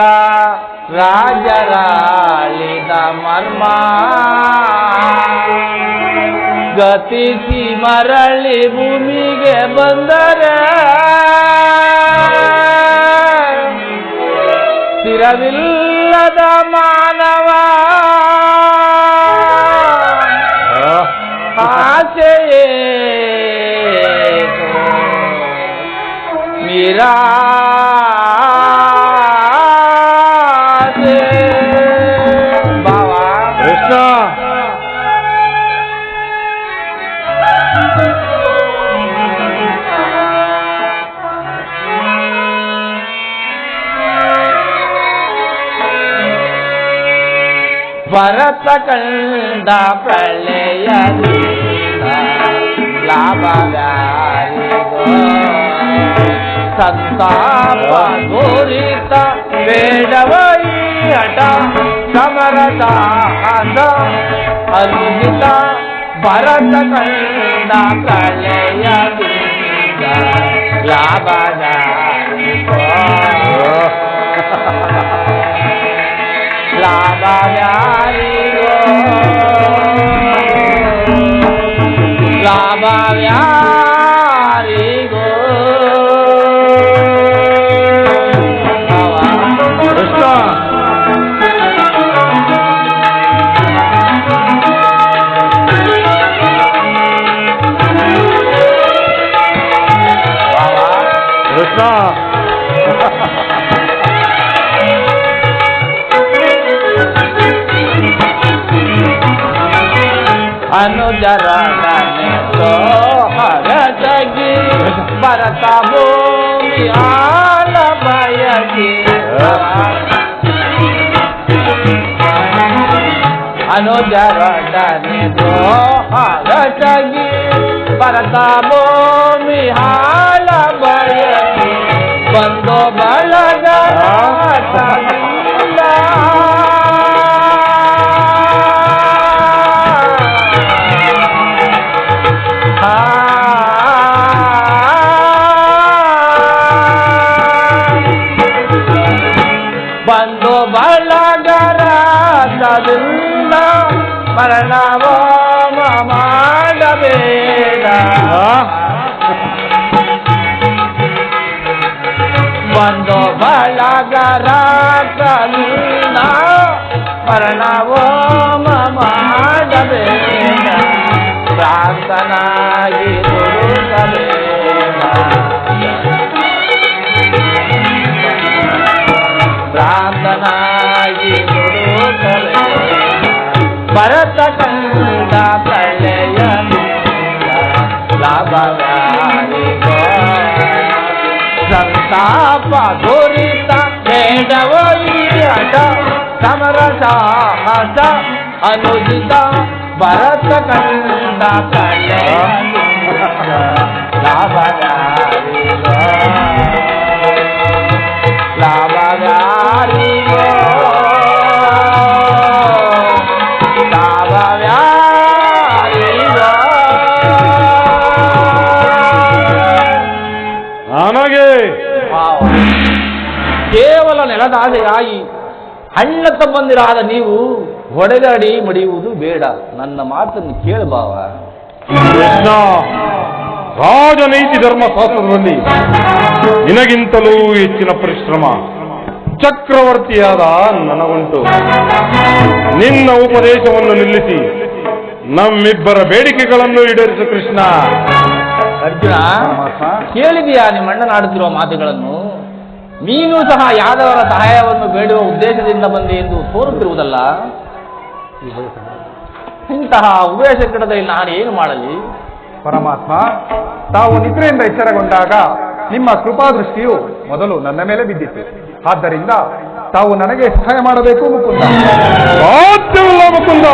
ರಾಜರಾಳಿದ ಮರ್ಮ ಗತಿಸಿ ಮರಳಿ ಭೂಮಿಗೆ ಬಂದರೆ ಸ್ಥಿರವಿಲ್ಲದ ಮಾನವ ಆಸೆಯೇ ನಿರಾಸೆ ಭಾವ. ಕೃಷ್ಣ, ಭರತ ಕಂಡ ಪ್ರಳಯ ಲಾಭವ್ಯಾರಿಗೋ ಸಂತಾಪ ದೂರಿತ ಬೇಡವೈ ಹಠ ಸಮರದ ಅನುಜಿತ ಭರತ ಕಂಡ ಪ್ರಳಯ ಲಾಭವ್ಯಾರಿಗೋ ಲಾಭವ್ಯಾರಿಗೋ ಲಾಭವ್ಯಾರಿಗೋ ಕೃಷ್ಣ, ಕೃಷ್ಣ, ಅನುಜರನೆ ಹರಸಗಿ ಭರತ ಭೂಮಿ ಆಳ ಬಯಸಿ ಅನುಜರನೆ ಹರಸಗಿ ಭರತ ಭೂಮಿ ಆಳ ಬಯಸಿ ಬಂದು ಬಳಗ ಬಂದು ಬಳಗರಾದಿಂದ ಮರಣವ ಮಾಡಬೇಡ. ಬಳಗರ ಕಲಿನ ಮರಣವೋ ಮಾಡಬೇಡ ಪ್ರಾರ್ಥನಾಗಿ ದುರುಗಬೇಡ ಪ್ರಾರ್ಥನಾಗಿ ದುರುಗಬೇಡ ಭರತ ಕಂಡ ಪ್ರಳಯ ಲಾಭಗಾರಿಗೋ ಸಂತಾಪ ದುರಿತ ಬೇಡವೋ ಅಟ ಸಮರ ಸಾಹಸ ಅನುದಿತ ಭರತ ಕಂಡ ಪ್ರಳಯ ಲಾಭಗಾರಿಗೋ ಲಾಭಗಾರಿಗೋ ನನಗೆ ಕೇವಲ ನೆಲದಾಸೆಯಾಗಿ ಅಣ್ಣ ತಮ್ಮಂದಿರಾದ ನೀವು ಹೊಡೆದಾಡಿ ಮಡಿಯುವುದು ಬೇಡ. ನನ್ನ ಮಾತನ್ನು ಕೇಳಬಾವ. ಕೃಷ್ಣ, ರಾಜನೀತಿ ಧರ್ಮಶಾಸ್ತ್ರದಲ್ಲಿ ನಿನಗಿಂತಲೂ ಹೆಚ್ಚಿನ ಪರಿಶ್ರಮ ಚಕ್ರವರ್ತಿಯಾದ ನನಗುಂಟು. ನಿನ್ನ ಉಪದೇಶವನ್ನು ನಿಲ್ಲಿಸಿ ನಮ್ಮಿಬ್ಬರ ಬೇಡಿಕೆಗಳನ್ನು ಈಡೇರಿಸು ಕೃಷ್ಣ. ಅರ್ಜುನ, ಕೇಳಿದೆಯಾ ನಿಮ್ಮ ಅಣ್ಣನಾಡುತ್ತಿರುವ ಮಾತುಗಳನ್ನು? ನೀನು ಸಹ ಯಾದವರ ಸಹಾಯವನ್ನು ಬೇಡುವ ಉದ್ದೇಶದಿಂದ ಬಂದೆ ಎಂದು ತೋರುತ್ತಿರುವುದಲ್ಲ. ಇಂತಹ ಉಭಯ ಸಂಕಟದಲ್ಲಿ ನಾನು ಏನು ಮಾಡಲಿ? ಪರಮಾತ್ಮ, ತಾವು ನಿದ್ರೆಯಿಂದ ಎಚ್ಚರಗೊಂಡಾಗ ನಿಮ್ಮ ಕೃಪಾದೃಷ್ಟಿಯು ಮೊದಲು ನನ್ನ ಮೇಲೆ ಬಿದ್ದಿತ್ತು. ಆದ್ದರಿಂದ ತಾವು ನನಗೆ ಸಹಾಯ ಮಾಡಬೇಕು ಮುಕುಂದ. ಸಾಧ್ಯವಿಲ್ಲ ಮುಕುಂದ.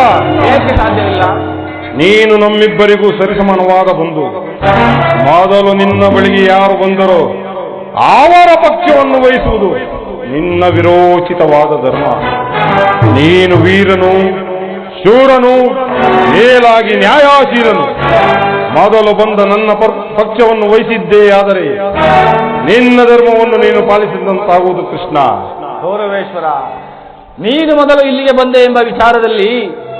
ಏಕೆ ಸಾಧ್ಯವಿಲ್ಲ? ನೀನು ನಮ್ಮಿಬ್ಬರಿಗೂ ಸರಿಸಮಾನವಾದ ಬಂಧು. ಮೊದಲು ನಿನ್ನ ಬಳಿಗೆ ಯಾರು ಬಂದರೋ ಅವರ ಪಕ್ಷವನ್ನು ವಹಿಸುವುದು ನಿನ್ನ ವಿರೋಚಿತವಾದ ಧರ್ಮ. ನೀನು ವೀರನು, ಶೂರನು, ಮೇಲಾಗಿ ನ್ಯಾಯಾಶೀಲನು. ಮೊದಲು ಬಂದ ನನ್ನ ಪಕ್ಷವನ್ನು ವಹಿಸಿದ್ದೇ ಆದರೆ ನಿನ್ನ ಧರ್ಮವನ್ನು ನೀನು ಪಾಲಿಸಿದಂತಾಗುವುದು ಕೃಷ್ಣ. ಗೌರವೇಶ್ವರ, ನೀನು ಮೊದಲು ಇಲ್ಲಿಗೆ ಬಂದೆ ಎಂಬ ವಿಚಾರದಲ್ಲಿ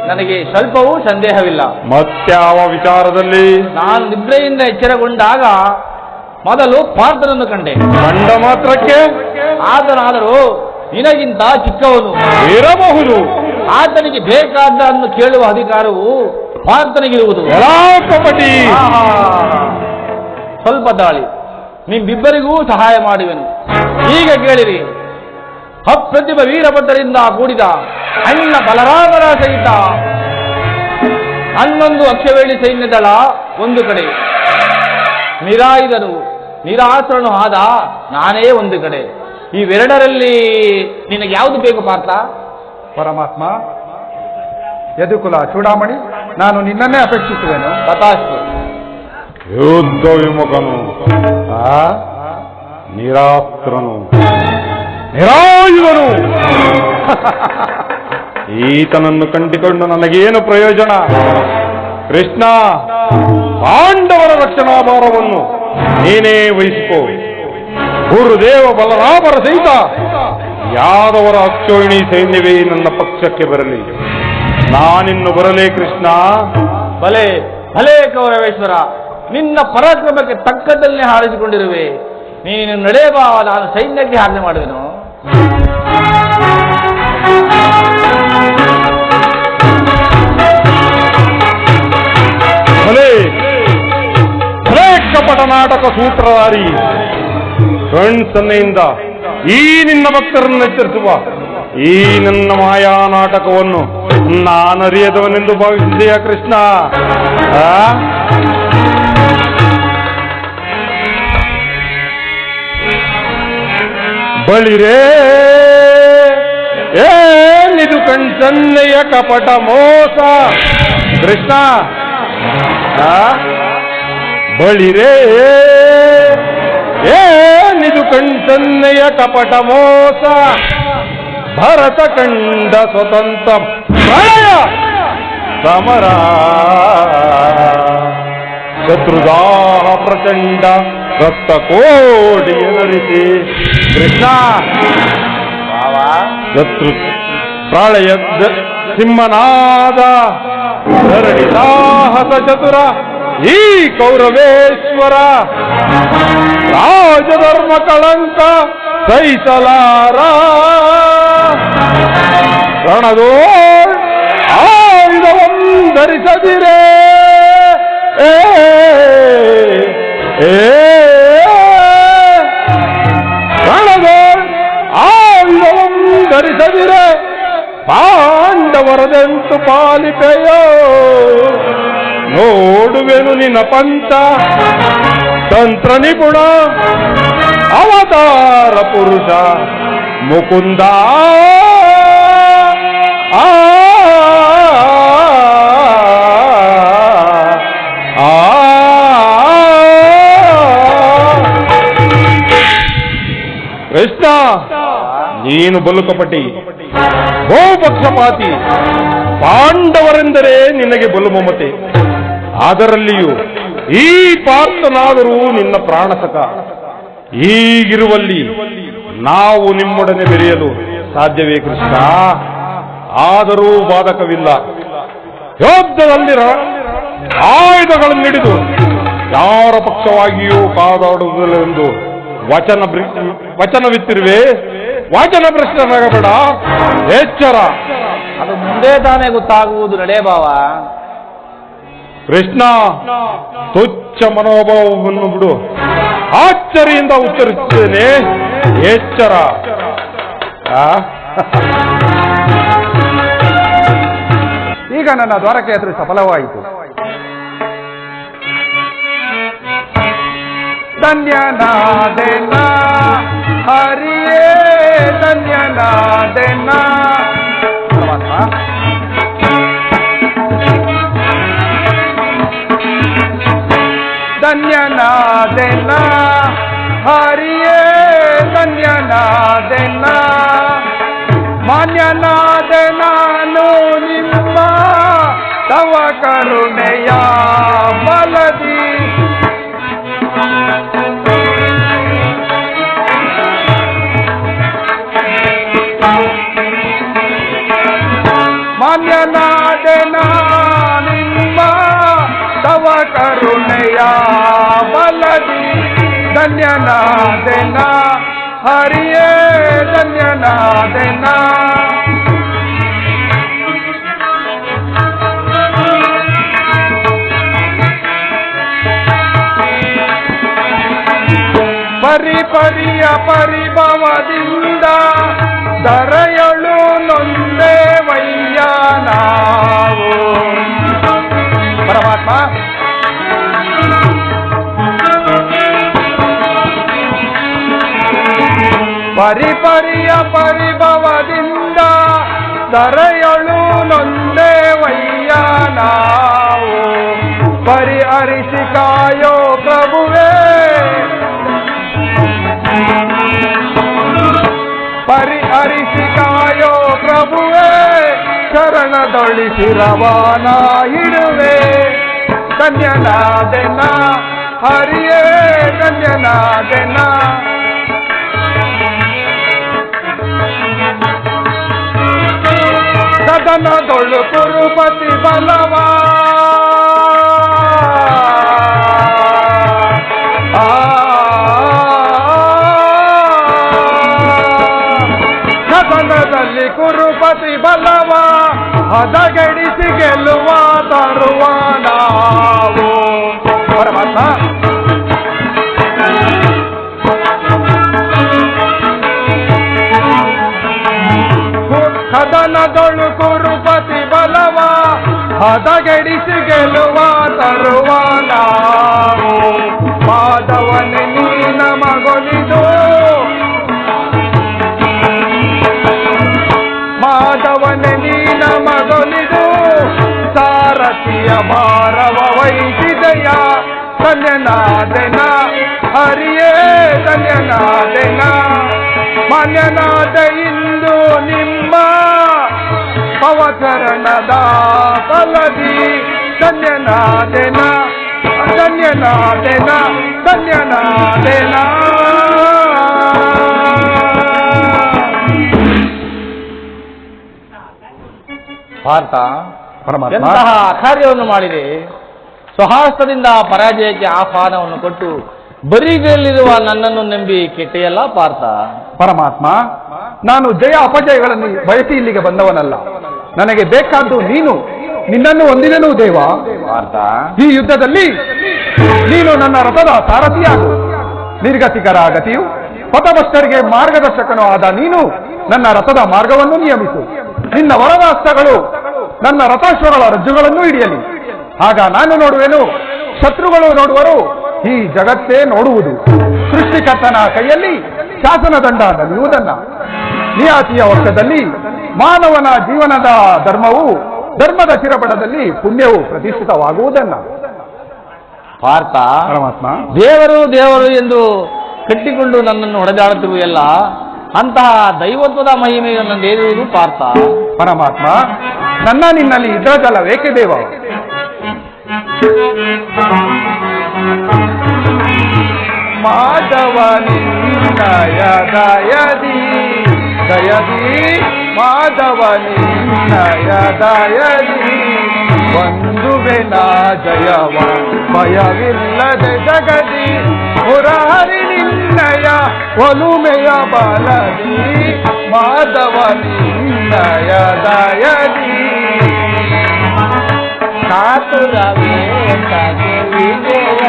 ನನಗೆ ಸ್ವಲ್ಪವೂ ಸಂದೇಹವಿಲ್ಲ. ಮತ್ಯಾವ ವಿಚಾರದಲ್ಲಿ? ನಾನು ನಿದ್ರೆಯಿಂದ ಎಚ್ಚರಗೊಂಡಾಗ ಮೊದಲು ಪಾರ್ಥನನ್ನು ಕಂಡೆ. ಕಂಡ ಮಾತ್ರಕ್ಕೆ ಆತನಾದರೂ ನಿನಗಿಂತ ಚಿಕ್ಕವನು ಇರಬಹುದು. ಆತನಿಗೆ ಬೇಕಾದ್ದನ್ನು ಕೇಳುವ ಅಧಿಕಾರವು ಪಾರ್ಥನಿಗಿರುವುದು. ಕಪಟಿ. ಸ್ವಲ್ಪ ತಾಳಿ, ನಿಮ್ಮಿಬ್ಬರಿಗೂ ಸಹಾಯ ಮಾಡುವೆನು. ಈಗ ಕೇಳಿರಿ. ಅಪ್ರತಿಭ ವೀರಭದ್ರರಿಂದ ಕೂಡಿದ ಅಣ್ಣ ಬಲರಾಮರ ಸಹಿತ 11 ಅಕ್ಷವೇಣಿ ಸೈನ್ಯದಳ ಒಂದು ಕಡೆ, ನಿರಾಯುಧನು ನಿರಾಸರನು ಆದ ನಾನೇ ಒಂದು ಕಡೆ. ಇವೆರಡರಲ್ಲಿ ನಿನಗೆ ಯಾವುದು ಬೇಕು ಪಾರ್ಥ? ಪರಮಾತ್ಮ, ಯದುಕುಲ ಚೂಡಾಮಣಿ, ನಾನು ನಿನ್ನನ್ನೇ ಅಪೇಕ್ಷಿಸುವೆನು. ತಥಾಸ್ತು. ಯುದ್ಧ ವಿಮುಖನು, ನಿರಾಸ್ತ್ರನು, ನಿರಾಯುಧನು. ಈತನನ್ನು ಕಂಡುಕೊಂಡು ನನಗೇನು ಪ್ರಯೋಜನ? ಕೃಷ್ಣ, ಪಾಂಡವರ ರಕ್ಷಣಾ ಭಾರವನ್ನು ನೀನೇ ವಹಿಸಿಕೋ. ಗುರುದೇವ ಬಲರಾಮರ ಸಹಿತ ಯಾದವರ ಅಕ್ಷೋಹಿಣಿ ಸೈನ್ಯವೇ ನನ್ನ ಪಕ್ಷಕ್ಕೆ ಬರಲಿ. ನಾನಿನ್ನು ಬರಲೇ ಕೃಷ್ಣ? ಭಲೆ ಭಲೆ ಕೌರವೇಶ್ವರ, ನಿನ್ನ ಪರಾಕ್ರಮಕ್ಕೆ ತಕ್ಕದಲ್ಲೇ ಹಾರಿಸಿಕೊಂಡಿರುವೆ. ನೀನು ನಡೆಯಬಾ, ನಾನು ಸೈನ್ಯಕ್ಕೆ ಆಜ್ಞೆ ಮಾಡುವೆನು. ಭಲೆ ಭಲೆ ಕಪಟ ನಾಟಕ ಸೂತ್ರಧಾರಿ, ಕಣ್ಸನ್ನೆಯಿಂದ ಈ ನಿನ್ನ ಭಕ್ತರನ್ನು ಎಚ್ಚರಿಸುವ ಈ ನನ್ನ ಮಾಯಾ ನಾಟಕವನ್ನು ನಾನರಿಯದವನೆಂದು ಭಾವಿಸಿದೆಯಾ ಕೃಷ್ಣ? ಬಳಿರೇ ಏನಿದು ಕಣ್ಸನ್ನೆಯ ಕಪಟ ಮೋಸ ಕೃಷ್ಣ? ಬಳಿರೇ ಏನಿದು ಕಣ್ಸನ್ನೆಯ ಕಪಟ ಮೋಸ? ಭರತ ಕಂಡ ಸ್ವತಂತ್ರ ಪ್ರಳಯ ಸಮರ, ಶತ್ರುದಾಹ ಪ್ರಚಂಡ ರಕ್ತ ಕೋಡಿಯ ನರಿಸಿ ಕೃಷ್ಣ. ಶತ್ರು ಪ್ರಳಯ ಸಿಂಹನಾದ ಧರಣಿ ಸಾಹಸ ಚತುರ ಈ ಕೌರವೇಶ್ವರ, ರಾಜಧರ್ಮ ಕಳಂಕ ಸಹಿಸಲಾರ ರಣದೋ ಆಯುಧವಂಧರಿಸದಿರೇ ರಣದೋ ಆಯುಧವಂಧರಿಸದಿರೇ ಪಾಂಡವರದೆಂತು ಪಾಲಿಪೆಯೋ ನೋಡುವೆನು ನಿನ್ನ ಪಂಥ ತಂತ್ರ ನಿಪುಣ ಅವತಾರ ಪುರುಷ ಮುಕುಂದ ಕೃಷ್ಣ ನೀನು ಬಲುಕಪಟಿ ಬಹುಪಕ್ಷಪಾತಿ ಪಾಂಡವರೆಂದರೆ ನಿನಗೆ ಬಲು ಮಮತೆ ಅದರಲ್ಲಿಯೂ ಈ ಪಾರ್ಥನಾದರೂ ನಿನ್ನ ಪ್ರಾಣಸಕ ಹೀಗಿರುವಲ್ಲಿ ನಾವು ನಿಮ್ಮೊಡನೆ ಬೆರೆಯಲು ಸಾಧ್ಯವೇ ಕೃಷ್ಣ ಆದರೂ ಬಾಧಕವಿಲ್ಲ ಯುದ್ಧದಲ್ಲಿ ಆಯುಧಗಳನ್ನಿಡಿದು ಯಾರ ಪಕ್ಷವಾಗಿಯೂ ಕಾದಾಡುವುದಿಲ್ಲವೆಂದು ವಚನವಿತ್ತಿರುವೆ ವಾಚನ ಪ್ರಶ್ನೆಯಾಗಬೇಡ ಎಚ್ಚರ ಅದು ಮುಂದೆ ತಾನೇ ಗೊತ್ತಾಗುವುದು ನಡೆ ಬಾವ ಕೃಷ್ಣ ತುಚ್ಛ ಮನೋಭಾವವನ್ನು ಬಿಡು ಆಶ್ಚರ್ಯದಿಂದ ಉಚ್ಚರಿಸುತ್ತೇನೆ ಎಚ್ಚರ ಈಗ ನನ್ನ ದ್ವಾರಕೆ ಯಾತ್ರೆ ಸಫಲವಾಯಿತು. ಧನ್ಯನಾದೆನ ಹರಿಯೇ ಧನ್ಯನಾದೆನ ಧನ್ಯನಾದೆನ ಹರಿಯೇ ಧನ್ಯನಾದೆನ ಮಾನ್ಯನಾದೆ ನಾನು ನಿಮ್ಮ ತವ ಕರುಣೆಯ ಬಲದಿ ಮಾನ್ಯನಾದೆ ನಿಮ್ಮ ತವ ಕರುಣೆಯ ಬಲದಿ ಧನ್ಯನಾದೆನ ಹರಿಯೇ ಧನ್ಯನಾದೆನ ಪರಿಪರಿಯ ಪರಿಭವದಿಂದ ದರೆಯಳು ನೊಂದೇವಯ್ಯ ನಾವು ಪರಮಾತ್ಮ ಪರಿಪರಿಯ ಪರಿಭವದಿಂದ ದರೆಯಳು ನೊಂದೇವಯ್ಯ ನಾವು ಪರಿಹರಿಸಿ ಕಾಯೋ ಪ್ರಭುವೇ ಪರಿಹರಿಸಿ ಕಾಯೋ ಪ್ರಭುವೇ ಶರಣದೊಳಿಸಿ ರವಾನ ಇಡುವೆ ಧನ್ಯನಾದೆನ ಹರಿಯೇ ಧನ್ಯನಾದೆನ ಸದನದೊಳು ಕುರುಪತಿ ಬಲವಾ ಸದನದಲ್ಲಿ ಕುರುಪತಿ ಬಲವ ಹದಗೆಡಿಸಿ ಗೆಲ್ಲುವ ತರುವ ನಾವು ಪರಮಾತ್ಮ ಸದನದೊಳು ಕುರುಪತಿ ಬಲವ ಹದಗೆಡಿಸಿ ಗೆಲ್ಲುವ ತರುವ ನಾವು ಮಾಧವನೆ ನೀನ ಮಗೊಲಿದು ಮಾಧವನೆ ನೀನ ಮಗೊಲಿದು ಸಾರಥಿಯ ಭಾರವ ವಹಿಸಿದೆಯ ಧನ್ಯನಾದೆನ ಹರಿಯೇ ಧನ್ಯನಾದೆನ ಮಾನ್ಯನಾದ ಇಂದು ನಿಮ್ಮ ಪವಚರಣದ ಫಲದಿ ಧನ್ಯನಾದೆನ ಧನ್ಯನಾದೆನ ಧನ್ಯನಾದೆನ ಭಾರತ ಎಂತಹ ಕಾರ್ಯವನ್ನು ಮಾಡಿದೆ ಸ್ವಹಸ್ತದಿಂದ ಪರಾಜಯಕ್ಕೆ ಆಹ್ವಾನವನ್ನು ಕೊಟ್ಟು ಬರಿಗಲ್ಲಿರುವ ನನ್ನನ್ನು ನಂಬಿ ಕೆಟ್ಟೆಯಲ್ಲ ಪಾರ್ಥ. ಪರಮಾತ್ಮ, ನಾನು ಜಯ ಅಪಜಯಗಳನ್ನು ಬಯಸಿ ಇಲ್ಲಿಗೆ ಬಂದವನಲ್ಲ. ನನಗೆ ಬೇಕಾದ್ದು ನೀನು. ನಿನ್ನನ್ನು ಹೊಂದಿದೆನು ದೇವ. ಪಾರ್ಥ, ಈ ಯುದ್ಧದಲ್ಲಿ ನೀನು ನನ್ನ ರಥದ ಸಾರಥಿಯಾಗು. ನಿರ್ಗತಿಕರ ಗತಿಯು ಪಥಭ್ರಷ್ಟರಿಗೆ ಮಾರ್ಗದರ್ಶಕನೂ ಆದ ನೀನು ನನ್ನ ರಥದ ಮಾರ್ಗವನ್ನು ನಿಯಮಿಸು. ನಿನ್ನ ವರದಾಸ್ತ್ರಗಳು ನನ್ನ ರಥಾಶ್ವಗಳ ರಜ್ಜುಗಳನ್ನು ಹಿಡಿಯಲಿ. ಆಗ ನಾನು ನೋಡುವೆನು, ಶತ್ರುಗಳು ನೋಡುವರು, ಈ ಜಗತ್ತೇ ನೋಡುವುದು. ಸೃಷ್ಟಿಕರ್ತನ ಕೈಯಲ್ಲಿ ಶಾಸನದಂಡ ನಲಿಯುವುದನ್ನ, ನಿಯಾತಿಯ ವರ್ತದಲ್ಲಿ ಮಾನವನ ಜೀವನದ ಧರ್ಮವು, ಧರ್ಮದ ಚಿರಪಟದಲ್ಲಿ ಪುಣ್ಯವು ಪ್ರತಿಷ್ಠಿತವಾಗುವುದನ್ನ. ಪಾರ್ಥ, ಪರಮಾತ್ಮ, ದೇವರು ದೇವರು ಎಂದು ಕಟ್ಟಿಕೊಂಡು ನನ್ನನ್ನು ಹೊಡೆದಾಡುತ್ತಿರುವೆಯಲ್ಲ, ಅಂತಹ ದೈವತ್ವದ ಮಹಿಮೆಯನ್ನು ದೇವರು ಪಾರ್ಥ. ಪರಮಾತ್ಮ, ನನ್ನ ನಿನ್ನಲ್ಲಿ ಇದ್ರದಲ್ಲವೇಕೆ ದೇವ? ಮಾಧವ ನಿನ್ನಯ ದಯದಿ ದಯದಿ, ಮಾಧವ ನಿನ್ನಯ ದಯದಿ ಬಂಧುವೆನ ಜಯವ ಭಯವಿಲ್ಲದೆ ಜಗದಿ, ಮುರಾರಿ ನಿನ್ನಯ ಒಲುಮೆಯ ಬಲದಿ, ಮಾಧವ ನಿನ್ನಯ ದಯದಿ ಕಾತುರವೇ ತಗೆ ವಿಜಯ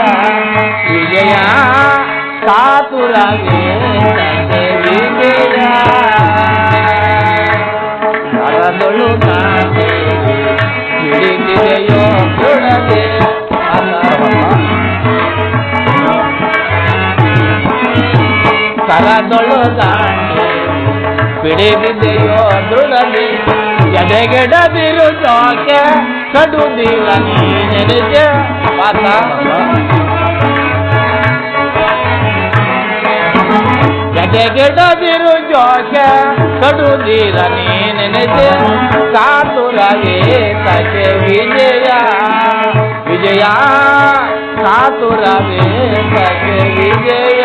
ವಿಜಯ, ಕಾತುರವೇ ತಗೆ ವಿಜಯ, ನರದೊಳು ಕಾದೆ ಹಿಡಿದಿದೆಯೋ ಕೊಡದೆ, ಕರದೊಳು ದಾಂಡೆ ಬಿಡಿದಿದೆಯೋ ದೃಢಲಿ, ಎದೆಗೆಡದಿರು ಜೋಕೆ ಕಡುದಿಲ್ಲ ನೀನೆನಿಜ. ಪಾರ್ಥ, ಎದೆಗೆಡದಿರು ಜೋಕೆ ಕಡುದಿಲ್ಲ ನೀನೆನಿಜ, ಕಾತುರವೇ ತಗೆ ವಿಜಯ ವಿಜಯ, ಕಾತುರವೇ ತಗೆ ವಿಜಯ.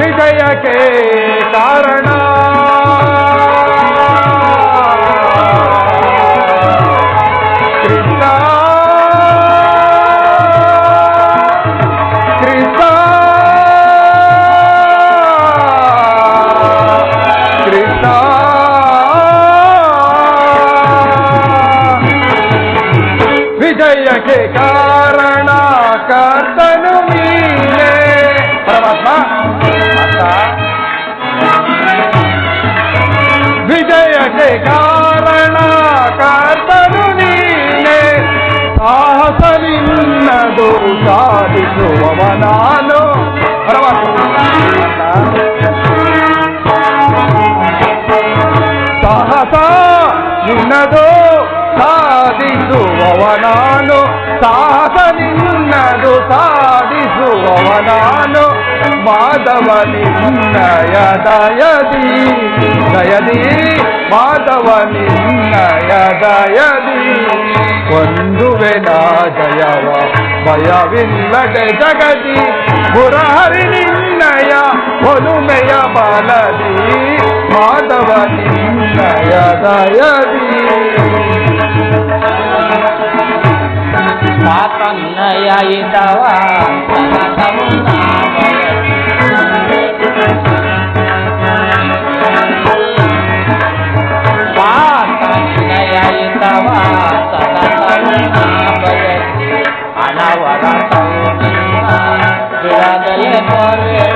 ವಿಜಯಕ್ಕೆ ಕಾರಣ ಕೃಷ್ಣ ಕೃಷ್ಣ ಕೃಷ್ಣ, ವಿಜಯಕ್ಕೆ ಕಾರಣ ಕರ್ತನು ನೀನೇ. ಪರಮಾತ್ಮ, ವಿಜಯಕ್ಕೆ ಕಾರಣ ಕರ್ತನು ನೀನೆ, ಸಾಹಸ ನಿನ್ನದು ಸಾಧಿಸುವವ ನಾನು. ಸಾಹಸ ನಿನ್ನದು ಸಾಧಿಸುವವ ನಾನು, ಸಾಹಸ ನಿನ್ನದು ಸಾಧಿಸುವವ ನಾನು, ಮಾಧವ ನಿನ್ನಯ ದಯದಿ ದಯದಿ, ಮಾಧವ ನಿನ್ನಯ ದಯದಿ ಒಂದುವೆನ ಜಯವ ಭಯವಿಲ್ಲದೆ ಜಗದಿ, ಮುರಾರಿ ನಿನ್ನಯ ಒಲುಮೆಯ ಬಲದಿ, ಮಾಧವ ನಿನ್ನಯ ದಯದಿ ಪಾತನ್ನಯ ಇದ್ದವ ಪಾತನ್ನಯ ಇದ್ದವ ಬಯಸಿ ಅನವರ ಬಿಡದಲೆ ತೋರೆ,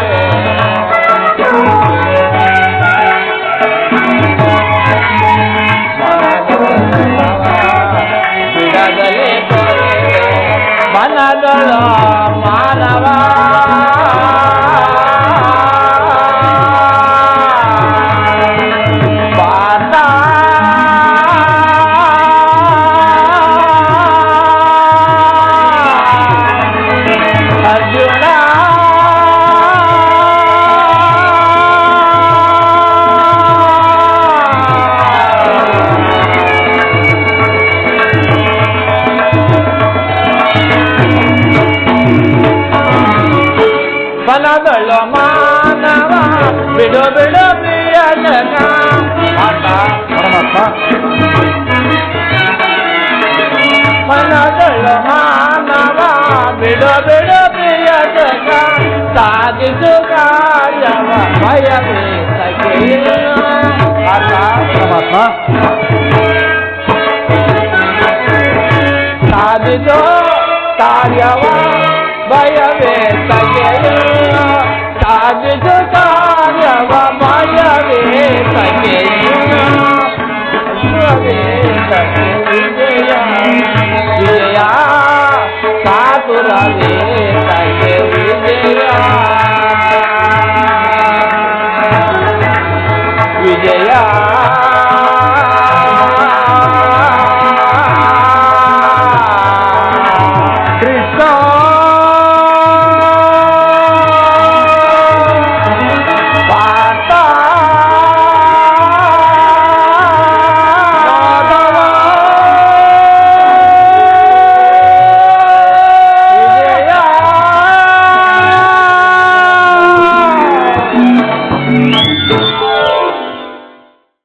ಬಿಡದಲೆ ತೋರೆ ಮನಗಳ ಮಾನವ ಪಾತ. ಅರ್ಜುನ ಬಲಗಳು ಮಾನವ ಬಿಡು ಬಿಡು ಪ್ರಿಯಜನ. ಪರಮಾತ್ಮ, ಬಲಗಳು ಮಾನವ ಸಾಧಿಸು ಕಾರ್ಯವ ಭಯವೇ ಸಗೆಯಿಲ್ಲ. ಪರಮಾತ್ಮ ಸಾಧಿಸು ಕಾರ್ಯವ ಭಯವೇ ಸಗೆಯಿಲ್ಲ. ಸಾಧಿಸು ಕಾರ್ಯವ ಭಯವೇ ಸಗೆಯಿಲ್ಲ. ವಿಜಯ ವಿಜಯ ಕಾತುರವೇ ಸಗೆ ವಿಜಯ ವಿಜಯ ಕೃಷ್ಣ